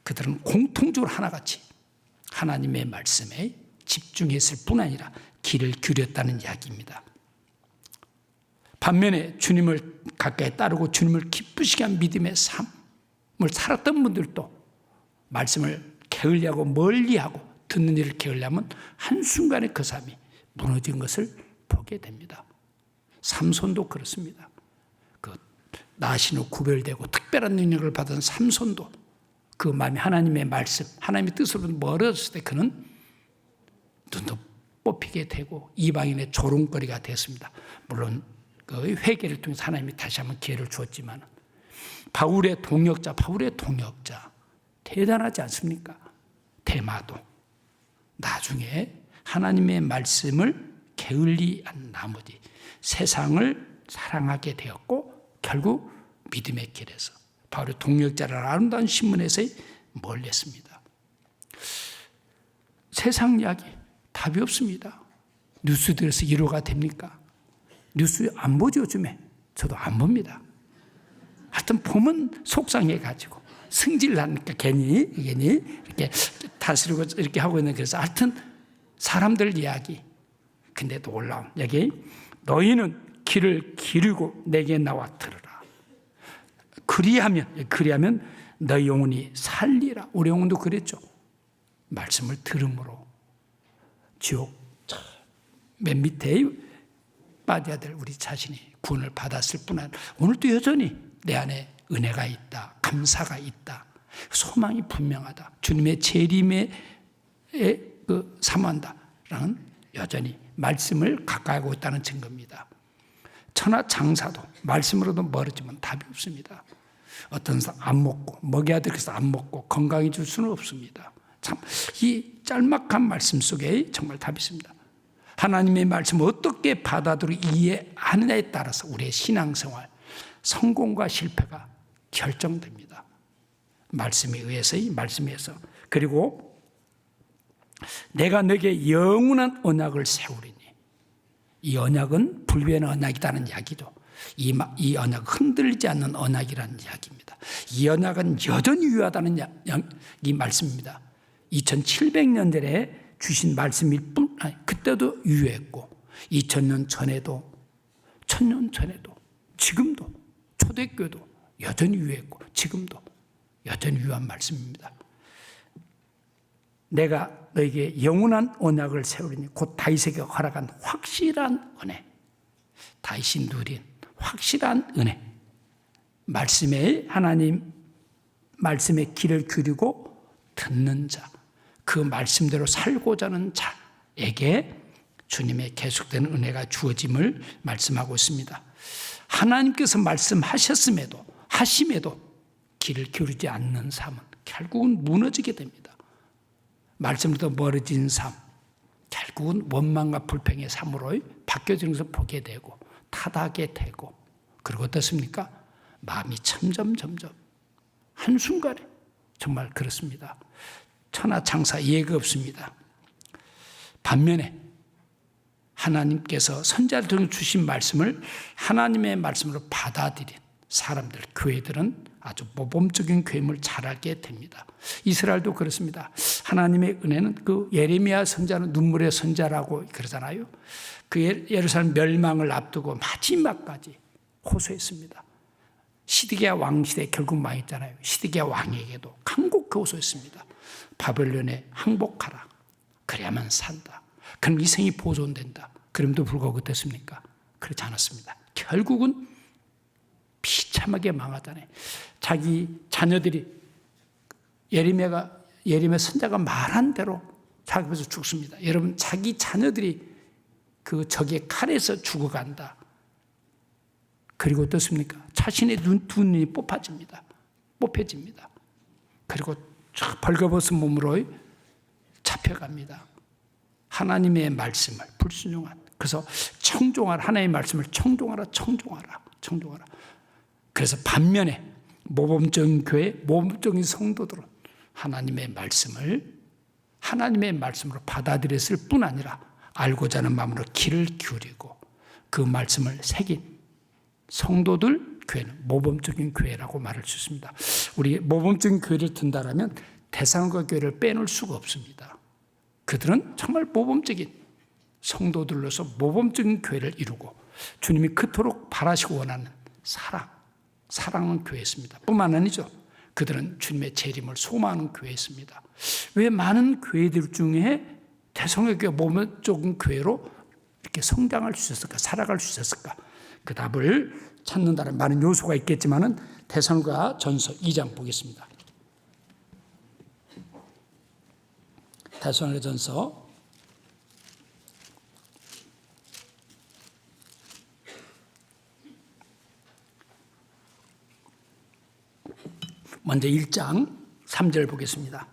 그들은 공통적으로 하나같이 하나님의 말씀에 집중했을 뿐 아니라 길을 기울였다는 이야기입니다. 반면에 주님을 가까이 따르고 주님을 기쁘시게 한 믿음의 삶을 살았던 분들도 말씀을 게을리하고 멀리하고 듣는 일을 게을리하면 한순간에 그 삶이 무너진 것을 보게 됩니다. 삼손도 그렇습니다. 그 나신 후 구별되고 특별한 능력을 받은 삼손도 그 마음이 하나님의 말씀, 하나님의 뜻으로 멀어졌을 때 그는 눈도 뽑히게 되고 이방인의 조롱거리가 됐습니다. 물론 그 회개를 통해서 하나님이 다시 한번 기회를 주었지만, 바울의 동역자 대단하지 않습니까? 데마도 나중에 하나님의 말씀을 게을리한 나머지 세상을 사랑하게 되었고 결국 믿음의 길에서 바울의 동역자라는 아름다운 신문에서 멀렸습니다. 세상 이야기 답이 없습니다. 뉴스들에서 위로가 됩니까? 뉴스 안 보죠, 요즘에. 저도 안 봅니다. 하여튼 보면 속상해가지고 승질 나니까 괜히 이렇게 다스리고 이렇게 하고 있는, 그래서 하여튼 사람들 이야기. 근데 놀라운 여기 너희는 길을 기르고 내게 나와 들으라. 그리하면 너희 영혼이 살리라. 우리 영혼도 그랬죠. 말씀을 들음으로 지옥 맨 밑에 빠져야 될 우리 자신이 구원을 받았을 뿐 아니라 오늘도 여전히 내 안에 은혜가 있다, 감사가 있다, 소망이 분명하다, 주님의 재림에 사모한다라는 여전히 말씀을 가까이 하고 있다는 증거입니다. 천하 장사도 말씀으로도 멀어지면 답이 없습니다. 어떤 사람 안 먹고 먹여야 될 것을 안 먹고 건강해질 수는 없습니다. 참 이 짤막한 말씀 속에 정말 답이 있습니다. 하나님의 말씀을 어떻게 받아들이고 이해하느냐에 따라서 우리의 신앙생활, 성공과 실패가 결정됩니다. 말씀에 의해서. 그리고 내가 너에게 영원한 언약을 세우리니, 이 언약은 불변의 언약이라는 이야기도, 이 언약은 흔들리지 않는 언약이라는 이야기입니다. 이 언약은 여전히 유효하다는 이 말씀입니다. 2700년 전에 주신 말씀일 뿐, 그때도 유효했고 2000년 전에도 1000년 전에도 지금도 초대교회도 여전히 유효했고 지금도 여전히 유효한 말씀입니다. 내가 너에게 영원한 언약을 세우리니, 곧 다윗에게 허락한 확실한 은혜, 다윗이 누린 확실한 은혜, 말씀에 하나님 말씀의 길을 기르고 듣는 자, 그 말씀대로 살고자 하는 자에게 주님의 계속되는 은혜가 주어짐을 말씀하고 있습니다. 하나님께서 말씀하셨음에도 길을 기울이지 않는 삶은 결국은 무너지게 됩니다. 말씀으로부터 멀어진 삶, 결국은 원망과 불평의 삶으로 바뀌어지는 것을 보게 되고 타닥하게 되고, 그리고 어떻습니까? 마음이 점점 한순간에 정말 그렇습니다. 천하장사 이해가 없습니다. 반면에 하나님께서 선지자를 통해 주신 말씀을 하나님의 말씀으로 받아들인 사람들, 교회들은 아주 모범적인 교회임을 잘 알게 됩니다. 이스라엘도 그렇습니다. 하나님의 은혜는, 그 예레미야 선지자는 눈물의 선지자라고 그러잖아요. 그 예루살렘 멸망을 앞두고 마지막까지 호소했습니다. 시드기야 왕 시대에 결국 망했잖아요. 시드기야 왕에게도 간곡히 호소했습니다. 바벨론에 항복하라. 그래야만 산다. 그럼 이생이 보존된다. 그럼에도 불구하고 어땠습니까? 그렇지 않았습니다. 결국은 비참하게 망하잖아요. 자기 자녀들이 예레미야 선지자가 말한 대로 자기 앞에서 죽습니다. 여러분, 자기 자녀들이 그 적의 칼에서 죽어간다. 그리고 어떻습니까? 자신의 두 눈이 뽑혀집니다. 그리고 쫙 벌거벗은 몸으로 잡혀갑니다. 하나님의 말씀을 불순종한. 그래서 청종하라. 하나님의 말씀을 청종하라. 그래서 반면에 모범적인 교회, 모범적인 성도들은 하나님의 말씀으로 받아들였을 뿐 아니라 알고자 하는 마음으로 귀를 기울이고 그 말씀을 새긴 성도들 교회는 모범적인 교회라고 말할 수 있습니다. 우리 모범적인 교회를 든다라면 데살로니가 교회를 빼놓을 수가 없습니다. 그들은 정말 모범적인 성도들로서 모범적인 교회를 이루고 주님이 그토록 바라시고 원하는 사랑하는 교회였습니다. 뿐만 아니죠. 그들은 주님의 재림을 소망하는 교회였습니다. 왜 많은 교회들 중에 데살로니가 교회가 모범적인 교회로 이렇게 성장할 수 있었을까, 살아갈 수 있었을까? 그 답을 찾는다는 많은 요소가 있겠지만은 데살로니가 전서 2장 보겠습니다. 데살로니가 전서 먼저 1장 3절 보겠습니다.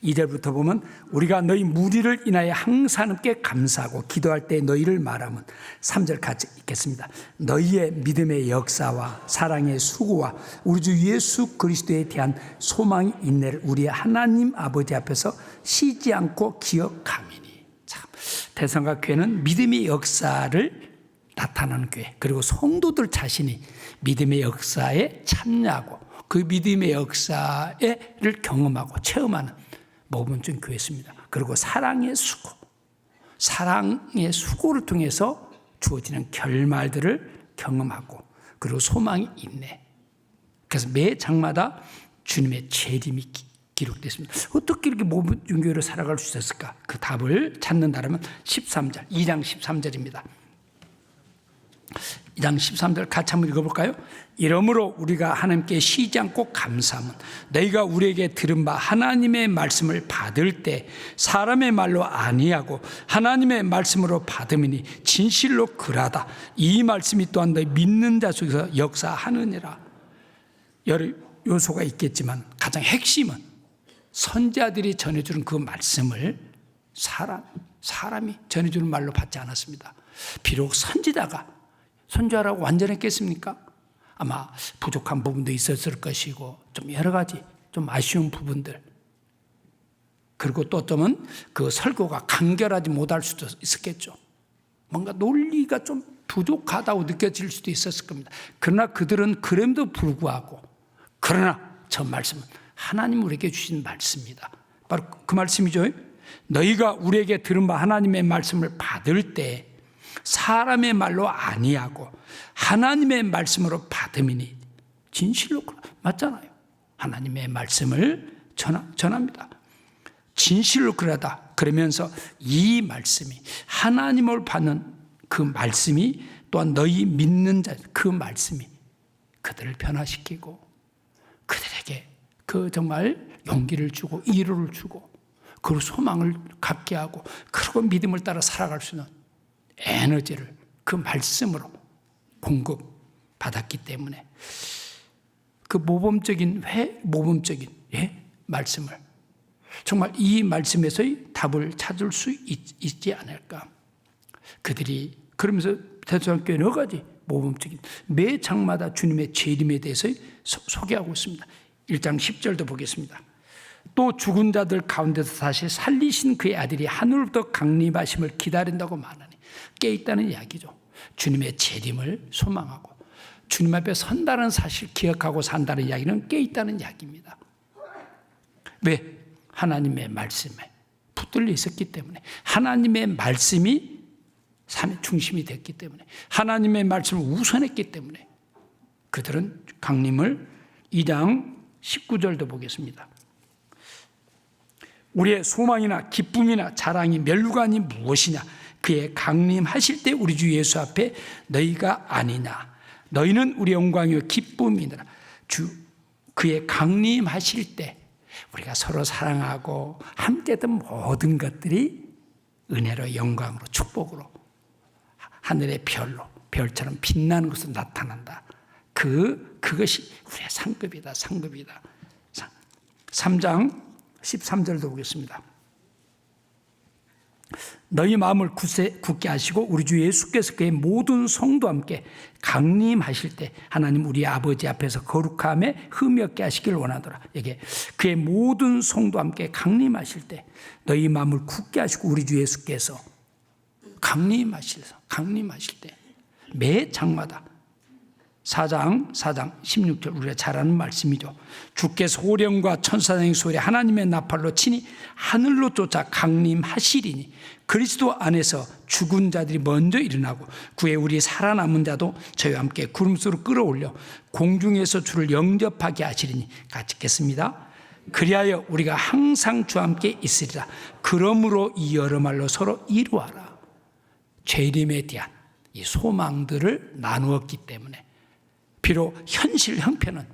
2절부터 보면 우리가 너희 무리를 인하여 항상 함께 감사하고 기도할 때 너희를 말하면 3절 같이 읽겠습니다. 너희의 믿음의 역사와 사랑의 수고와 우리 주 예수 그리스도에 대한 소망이 인내를 우리 하나님 아버지 앞에서 쉬지 않고 기억하미니. 참, 데살로니가 교회는 믿음의 역사를 나타나는 교회, 그리고 성도들 자신이 믿음의 역사에 참여하고 그 믿음의 역사를 경험하고 체험하는 모범적인 교회였습니다. 그리고 사랑의 수고를 통해서 주어지는 결말들을 경험하고 그리고 소망이 있네. 그래서 매 장마다 주님의 재림이 기록됐습니다. 어떻게 이렇게 모범적인 교회로 살아갈 수 있었을까? 그 답을 찾는다면 13절, 2장 13절입니다. 2장 13절 같이 한번 읽어볼까요? 이러므로 우리가 하나님께 쉬지 않고 감사하면 너희가 우리에게 들은 바 하나님의 말씀을 받을 때 사람의 말로 아니하고 하나님의 말씀으로 받음이니 진실로 그라다. 이 말씀이 또한 너희 믿는 자 속에서 역사하느니라. 여러 요소가 있겠지만 가장 핵심은 선지자들이 전해주는 그 말씀을 사람이 전해주는 말로 받지 않았습니다. 비록 선지자라고 완전했겠습니까? 아마 부족한 부분도 있었을 것이고 좀 여러 가지 좀 아쉬운 부분들, 그리고 또 어쩌면 그 설교가 간결하지 못할 수도 있었겠죠. 뭔가 논리가 좀 부족하다고 느껴질 수도 있었을 겁니다. 그러나 그들은 그럼에도 불구하고 저 말씀은 하나님 우리에게 주신 말씀이다. 바로 그 말씀이죠. 너희가 우리에게 들은 바 하나님의 말씀을 받을 때 사람의 말로 아니하고 하나님의 말씀으로 받음이니 진실로 맞잖아요. 하나님의 말씀을 전합니다. 진실로 그러다. 그러면서 이 말씀이 하나님을 받는 그 말씀이 또한 너희 믿는 자 그 말씀이 그들을 변화시키고 그들에게 그 정말 용기를 주고 위로를 주고 그리고 소망을 갖게 하고 그리고 믿음을 따라 살아갈 수 있는 에너지를 그 말씀으로 공급받았기 때문에 그 모범적인 말씀을 정말 이 말씀에서의 답을 찾을 수 있지 않을까. 그들이 그러면서 데살로니가 여러 가지 모범적인 매 장마다 주님의 재림에 대해서 소개하고 있습니다. 1장 10절도 보겠습니다. 또 죽은 자들 가운데서 다시 살리신 그의 아들이 하늘부터 강림하심을 기다린다고 말하니 깨있다는 이야기죠. 주님의 재림을 소망하고 주님 앞에 선다는 사실 기억하고 산다는 이야기는 깨있다는 이야기입니다. 왜? 하나님의 말씀에 붙들려 있었기 때문에, 하나님의 말씀이 삶의 중심이 됐기 때문에, 하나님의 말씀을 우선했기 때문에 그들은 강림을 2장 19절도 보겠습니다. 우리의 소망이나 기쁨이나 자랑이 멸류관이 무엇이냐? 그의 강림하실 때 우리 주 예수 앞에 너희가 아니냐? 너희는 우리 영광이요 기쁨이니라. 그의 강림하실 때 우리가 서로 사랑하고 함께했던 모든 것들이 은혜로 영광으로 축복으로 하늘의 별처럼 빛나는 것으로 나타난다. 그것이 우리의 상급이다. 3장 13절도 보겠습니다. 너희 마음을 굳게 하시고 우리 주 예수께서 그의 모든 성도와 함께 강림하실 때 하나님 우리 아버지 앞에서 거룩함에 흠이 없게 하시길 원하더라. 이게 그의 모든 성도와 함께 강림하실 때 너희 마음을 굳게 하시고 우리 주 예수께서 강림하실 때 매 장마다 4장 16절 우리가 잘 아는 말씀이죠. 주께서 호령과 천사장의 소리 하나님의 나팔로 치니 하늘로 쫓아 강림하시리니 그리스도 안에서 죽은 자들이 먼저 일어나고 그에 우리 살아남은 자도 저희와 함께 구름 속으로 끌어올려 공중에서 주를 영접하게 하시리니 같이 읽겠습니다. 그리하여 우리가 항상 주와 함께 있으리라. 그러므로 이 여러 말로 서로 이루어라. 재림에 대한 이 소망들을 나누었기 때문에 비록 현실 형편은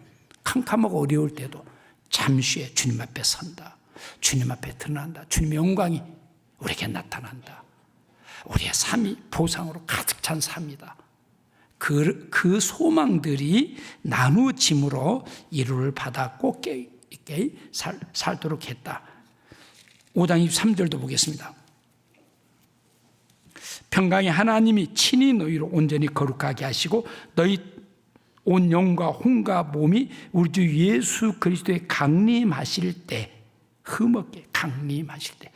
캄캄하고 어려울 때도 잠시 후에 주님 앞에 선다. 주님 앞에 드러난다. 주님의 영광이 우리에게 나타난다. 우리의 삶이 보상으로 가득 찬 삶이다. 그 소망들이 나누어짐으로 이루를 받아 꼭 있게 살도록 했다. 5장 23절도 보겠습니다. 평강의 하나님이 친히 너희로 온전히 거룩하게 하시고 너희 온 영과 혼과 몸이 우리 주 예수 그리스도의 강림하실 때 흠없게 강림하실 때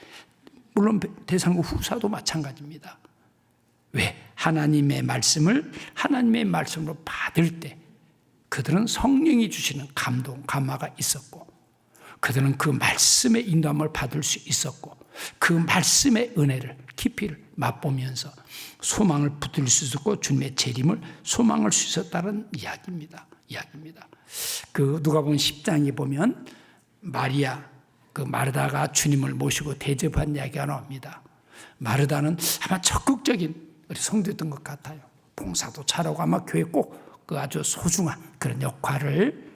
물론 대상과 후사도 마찬가지입니다. 왜? 하나님의 말씀으로 받을 때 그들은 성령이 주시는 감동, 감화가 있었고 그들은 그 말씀의 인도함을 받을 수 있었고 그 말씀의 은혜를 깊이를 맛보면서 소망을 붙들 수 있었고 주님의 재림을 소망할 수 있었다는 이야기입니다. 그 누가복음 10장에 보면 마르다가 주님을 모시고 대접한 이야기가 나옵니다. 마르다는 아마 적극적인 우리 성도였던 것 같아요. 봉사도 잘하고 아마 교회 꼭 그 아주 소중한 그런 역할을.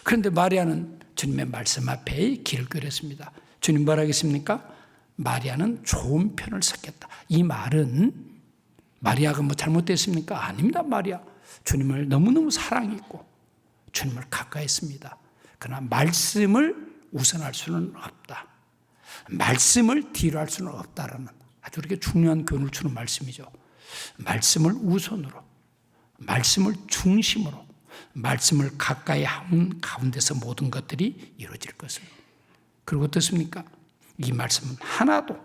그런데 마리아는 주님의 말씀 앞에 길을 끓였습니다. 주님 뭐라 하겠습니까? 마리아는 좋은 편을 섰겠다. 이 말은 마리아가 뭐 잘못됐습니까? 아닙니다. 마리아 주님을 너무너무 사랑했고 주님을 가까이 했습니다. 그러나 말씀을 우선할 수는 없다. 말씀을 뒤로 할 수는 없다라는 아주 이렇게 중요한 교훈을 주는 말씀이죠. 말씀을 우선으로, 말씀을 중심으로, 말씀을 가까이 하는 가운데서 모든 것들이 이루어질 것을. 그리고 어떻습니까? 이 말씀은 하나도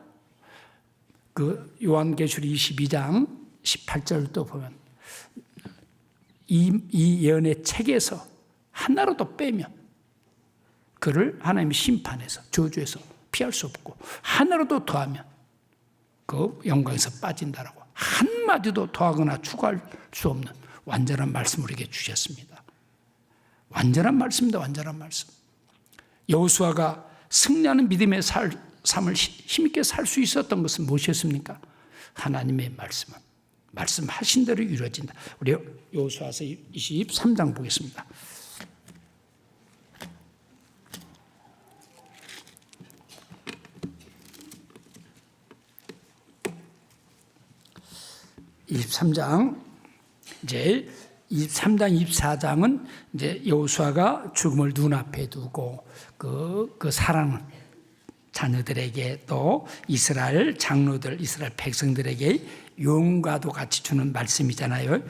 그 요한계시록 22장 18절도 보면 이 예언의 책에서 하나라도 빼면 그를 하나님의 심판에서 저주에서 피할 수 없고 하나라도 더하면 그 영광에서 빠진다라고 한마디도 더하거나 추가할 수 없는 완전한 말씀을 우리에게 주셨습니다. 완전한 말씀입니다. 완전한 말씀. 여호수아가 승리하는 믿음의 삶을 힘있게 살 수 있었던 것은 무엇이었습니까? 하나님의 말씀은 말씀하신 대로 이루어진다. 우리 여호수아서 23장 보겠습니다. 이제 23장, 24장은 이제 여호수아가 죽음을 눈앞에 두고 그 사랑하는 자녀들에게 또 이스라엘 장로들, 이스라엘 백성들에게 용과도 같이 주는 말씀이잖아요.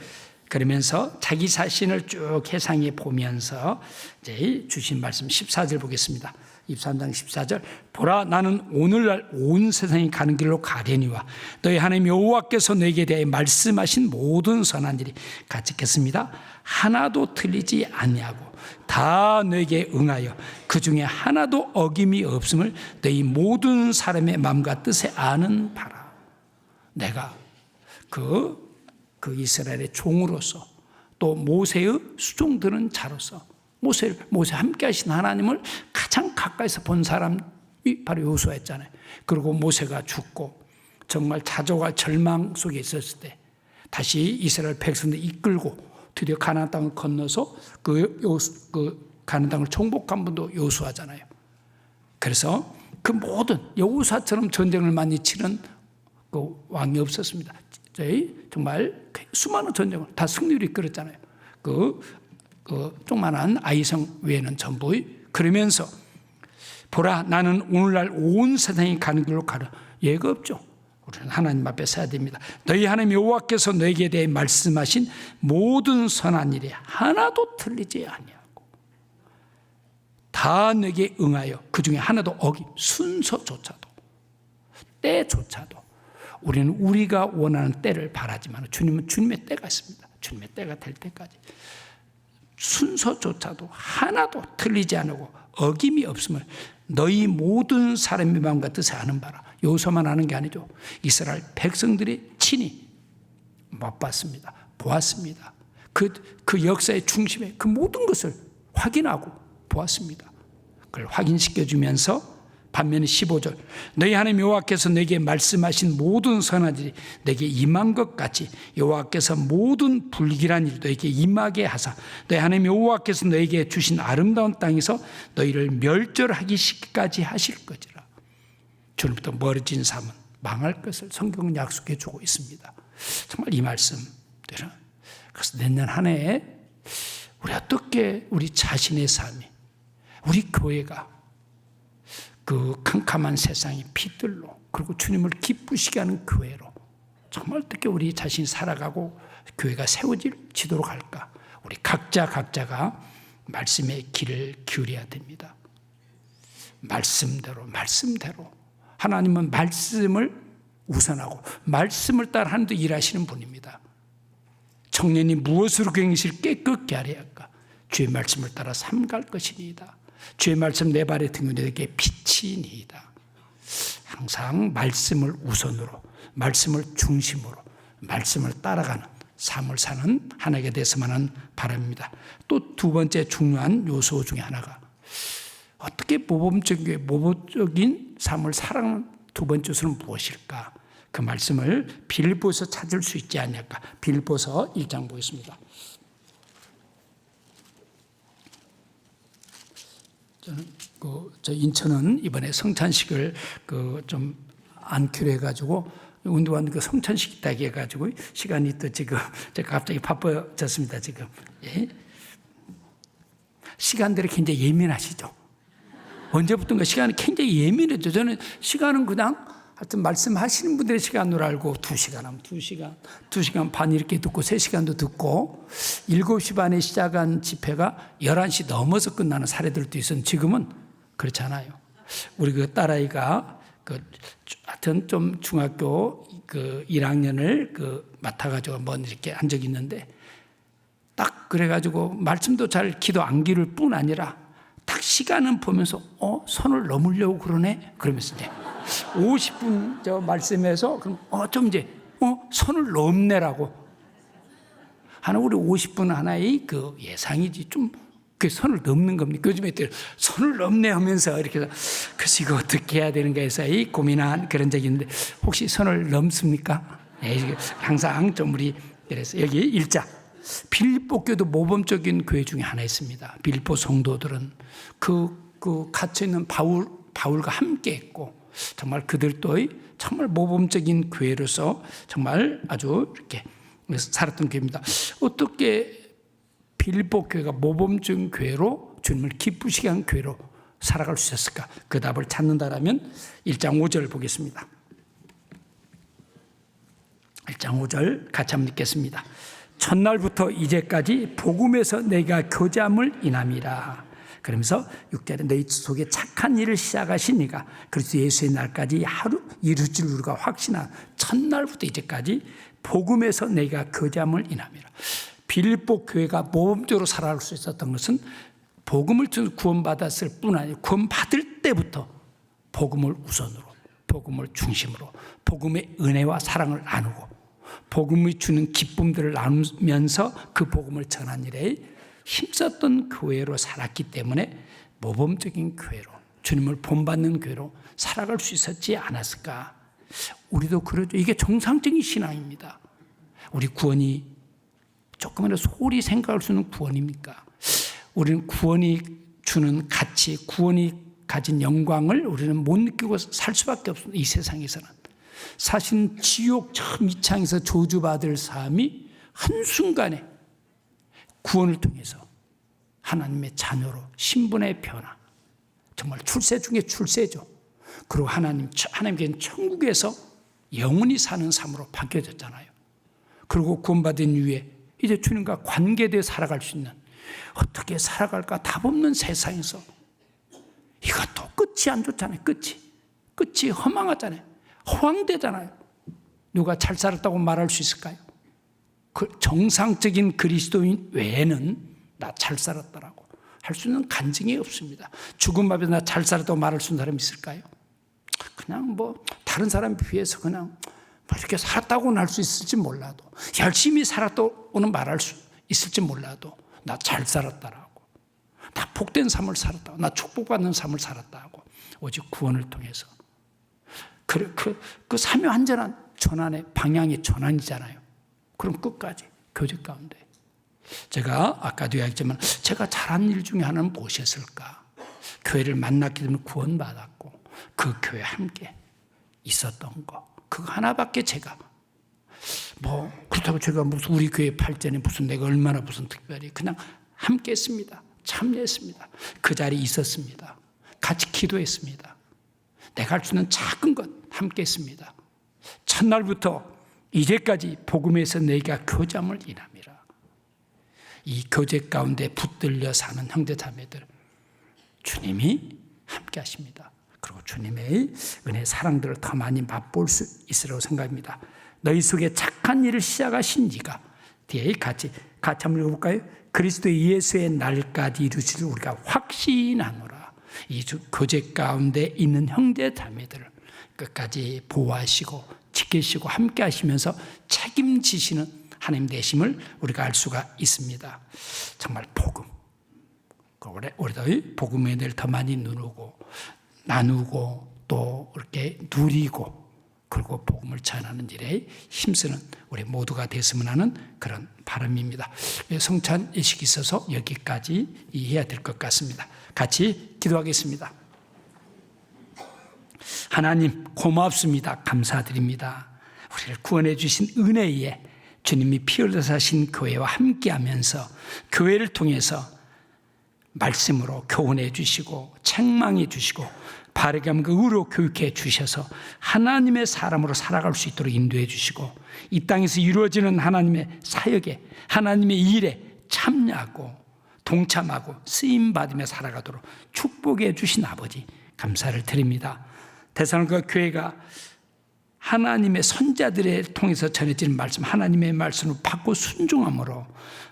그러면서 자기 자신을 쭉 해상해 보면서 이제 주신 말씀 14절 보겠습니다. 23장 14절 보라 나는 오늘날 온 세상이 가는 길로 가려니와 너희 하나님 여호와께서 너에게 대해 말씀하신 모든 선한 일이 같이 읽겠습니다. 하나도 틀리지 아니하고 다 너에게 응하여 그 중에 하나도 어김이 없음을 너희 모든 사람의 마음과 뜻에 아는 바라. 내가 그 이스라엘의 종으로서 또 모세의 수종드는 자로서 모세 함께 하신 하나님을 가장 가까이서 본 사람이 바로 여호수아였잖아요. 그리고 모세가 죽고 정말 좌절과 절망 속에 있었을 때 다시 이스라엘 백성들 이끌고 드디어 가나안 땅을 건너서 그 가나안 땅을 정복한 분도 여호수아잖아요. 그래서 그 모든 여호수아처럼 전쟁을 많이 치른 그 왕이 없었습니다. 정말 수많은 전쟁을 다 승리를 이끌었잖아요. 조그만한 아이성 외에는 전부. 그러면서 보라, 나는 오늘날 온 세상이 가는 길로 가라. 예가 없죠. 우리는 하나님 앞에 서야 됩니다. 너희 하나님 여호와께서 너에게 대해 말씀하신 모든 선한 일에 하나도 틀리지 아니하고 다 너에게 응하여 그 중에 하나도 순서조차도 때조차도 우리는 우리가 원하는 때를 바라지만 주님은 주님의 때가 있습니다. 주님의 때가 될 때까지 순서조차도 하나도 틀리지 않고 어김이 없음을 너희 모든 사람의 마음과 뜻을 아는 바라. 여호수아만 아는 게 아니죠. 이스라엘 백성들이 친히 맛봤습니다. 보았습니다. 그 역사의 중심에 그 모든 것을 확인하고 보았습니다. 그걸 확인시켜주면서 반면에 15절 너희 하나님 여호와께서 내게 말씀하신 모든 선한 일이 내게 임한 것 같이 여호와께서 모든 불길한 일 너에게 임하게 하사 너희 하나님 여호와께서 너에게 주신 아름다운 땅에서 너희를 멸절하기까지 하실 것이라. 주님부터 멀어진 삶은 망할 것을 성경은 약속해 주고 있습니다. 정말 이 말씀들은 그래서 내년 한 해에 우리 어떻게 우리 자신의 삶이 우리 교회가 그 캄캄한 세상의 빛들로 그리고 주님을 기쁘시게 하는 교회로 정말 어떻게 우리 자신이 살아가고 교회가 세워지도록 할까. 우리 각자가 말씀의 길을 기울여야 됩니다. 말씀대로 하나님은 말씀을 우선하고 말씀을 따라 하는데 일하시는 분입니다. 청년이 무엇으로 경영실 깨끗게 하려 할까. 주의 말씀을 따라 삼갈 것이니이다. 주의 말씀 내 발에 등은 내게 빛이니이다. 항상 말씀을 우선으로 말씀을 중심으로 말씀을 따라가는 삶을 사는 하나가 되었으면 바랍니다. 또 두 번째 중요한 요소 중에 하나가 어떻게 모범적인 삶을 살아가는 두 번째 요소는 무엇일까? 그 말씀을 빌립보에서 찾을 수 있지 않을까? 빌립보서 1장 보겠습니다. 저는 저 인천은 이번에 성찬식을 좀 안기로 해가지고 운동하는 그 성찬식 있다고 해가지고 시간이 또 지금 제가 갑자기 바빠졌습니다. 지금 시간들이 굉장히 예민하시죠. 언제부턴가 시간이 굉장히 예민해져. 저는 시간은 그냥 하여튼 말씀하시는 분들의 시간으로 알고 2시간 하면 2시간 반 이렇게 듣고 3시간도 듣고 7시 반에 시작한 집회가 11시 넘어서 끝나는 사례들도 있었는데 지금은 그렇지 않아요. 우리 그 딸아이가 하여튼 좀 중학교 1학년을 맡아가지고 한번 이렇게 한 적이 있는데 딱 그래가지고 말씀도 잘 기도 안 기를 뿐 아니라 딱 시간은 보면서 선을 넘으려고 그러네 그러면서 이제 50분 저 말씀에서 그럼 좀 이제 선을 넘네라고 하나 우리 50분 하나의 그 예상이지 좀 그 선을 넘는 겁니까? 요즘에 선을 넘네 하면서 이렇게 해서 그래서 이거 어떻게 해야 되는가 해서 고민한 그런 적이 있는데 혹시 선을 넘습니까? 항상 좀 우리 그래서 여기 1장 빌립보 교도 모범적인 교회 중에 하나 있습니다. 빌립보 성도들은 그 갇혀 있는 바울과 함께 했고 정말 그들도 정말 모범적인 교회로서 정말 아주 이렇게 살았던 교회입니다. 어떻게 빌립보 교회가 모범적인 교회로 주님을 기쁘시게 한 교회로 살아갈 수 있었을까? 그 답을 찾는다라면 1장 5절 보겠습니다. 1장 5절 같이 한번 읽겠습니다. 첫날부터 이제까지 복음에서 내가 교제함을 인함이라. 그러면서 6절에 너희 속에 착한 일을 시작하신 이가 그리스도 예수의 날까지 하루 이룰 줄 우리가 확신한 첫날부터 이제까지 복음에서 내가 교제함을 인함이라. 빌립보 교회가 모범적으로 살아갈 수 있었던 것은 복음을 통해 구원받았을 뿐 아니라 구원받을 때부터 복음을 우선으로 복음을 중심으로 복음의 은혜와 사랑을 나누고 복음이 주는 기쁨들을 나누면서 그 복음을 전한 일에 힘썼던 교회로 살았기 때문에 모범적인 교회로 주님을 본받는 교회로 살아갈 수 있었지 않았을까. 우리도 그러죠. 이게 정상적인 신앙입니다. 우리 구원이 조금이라도 소홀히 생각할 수 있는 구원입니까? 우리는 구원이 주는 가치, 구원이 가진 영광을 우리는 못 느끼고 살 수밖에 없습니다. 이 세상에서는. 사실 지옥 처음 이창에서 저주받을 삶이 한순간에 구원을 통해서 하나님의 자녀로 신분의 변화, 정말 출세 중에 출세죠. 그리고 하나님께는 천국에서 영원히 사는 삶으로 바뀌어졌잖아요. 그리고 구원받은 이후에 이제 주님과 관계되어 살아갈 수 있는, 어떻게 살아갈까 답 없는 세상에서 이것도 끝이 안 좋잖아요. 끝이 허망하잖아요. 허황되잖아요. 누가 잘 살았다고 말할 수 있을까요? 그 정상적인 그리스도인 외에는 나 잘 살았다라고 할 수 있는 간증이 없습니다. 죽음 앞에 나 잘 살았다고 말할 수 있는 사람이 있을까요? 그냥 다른 사람에 비해서 그냥 이렇게 살았다고는 할 수 있을지 몰라도, 열심히 살았다고는 말할 수 있을지 몰라도 나 잘 살았다라고, 나 복된 삶을 살았다고, 나 축복받는 삶을 살았다고, 오직 구원을 통해서 그 사묘한전한 전환의 방향이 전환이잖아요. 그럼 끝까지 교제 가운데 제가 아까도 이야기했지만 제가 잘한 일 중에 하나는 무엇이었을까? 교회를 만났기 때문에 구원받았고 그 교회에 함께 있었던 거, 그거 하나밖에 제가 그렇다고 제가 무슨 우리 교회 발전에 무슨 내가 얼마나 무슨 특별히 그냥 함께 했습니다. 참여했습니다. 그 자리에 있었습니다. 같이 기도했습니다. 내가 할 수 있는 작은 것 함께 했습니다. 첫날부터 이제까지 복음에서 내가 교잠을 인함이라. 이 교제 가운데 붙들려 사는 형제 자매들, 주님이 함께 하십니다. 그리고 주님의 은혜 사랑들을 더 많이 맛볼 수 있으라고 생각합니다. 너희 속에 착한 일을 시작하신 이가, 뒤에 같이 한번 읽어볼까요? 그리스도 예수의 날까지 이루실 우리가 확신하노라. 이 교제 가운데 있는 형제 자매들을 끝까지 보호하시고 지키시고 함께 하시면서 책임지시는 하나님 되심을 우리가 알 수가 있습니다. 정말 복음, 우리도 복음의 은혜를 더 많이 누르고 나누고 또 이렇게 누리고 그리고 복음을 전하는 일에 힘쓰는 우리 모두가 됐으면 하는 그런 바람입니다. 성찬 예식이 있어서 여기까지 해야 될 것 같습니다. 같이 기도하겠습니다. 하나님 고맙습니다. 감사드립니다. 우리를 구원해 주신 은혜에 주님이 피 흘려서 하신 교회와 함께하면서 교회를 통해서 말씀으로 교훈해 주시고 책망해 주시고 바르게 하면 의로 교육해 주셔서 하나님의 사람으로 살아갈 수 있도록 인도해 주시고 이 땅에서 이루어지는 하나님의 사역에 하나님의 일에 참여하고 동참하고 쓰임받으며 살아가도록 축복해 주신 아버지 감사를 드립니다. 데살로니가 교회가 하나님의 선자들을 통해서 전해지는 말씀, 하나님의 말씀을 받고 순종함으로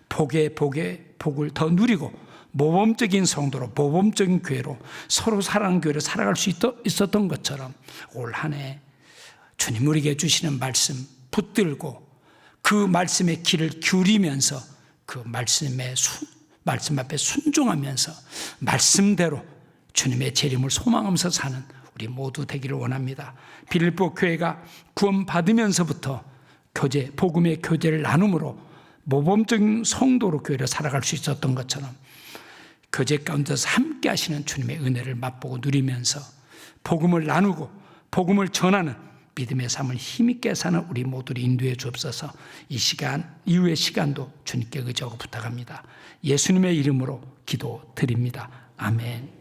복을 더 누리고 모범적인 성도로 모범적인 교회로 서로 사랑하는 교회로 살아갈 수 있었던 것처럼 올 한 해 주님 우리에게 주시는 말씀 붙들고 그 말씀의 길을 기울이면서 그 말씀 앞에 순종하면서 말씀대로 주님의 재림을 소망하면서 사는 우리 모두 되기를 원합니다. 빌립보 교회가 구원받으면서부터 복음의 교제를 나눔으로 모범적인 성도로 교회를 살아갈 수 있었던 것처럼 교제 가운데서 함께 하시는 주님의 은혜를 맛보고 누리면서 복음을 나누고 복음을 전하는 믿음의 삶을 힘있게 사는 우리 모두를 인도해 주옵소서. 이 시간 이후의 시간도 주님께 의지하고 부탁합니다. 예수님의 이름으로 기도드립니다. 아멘.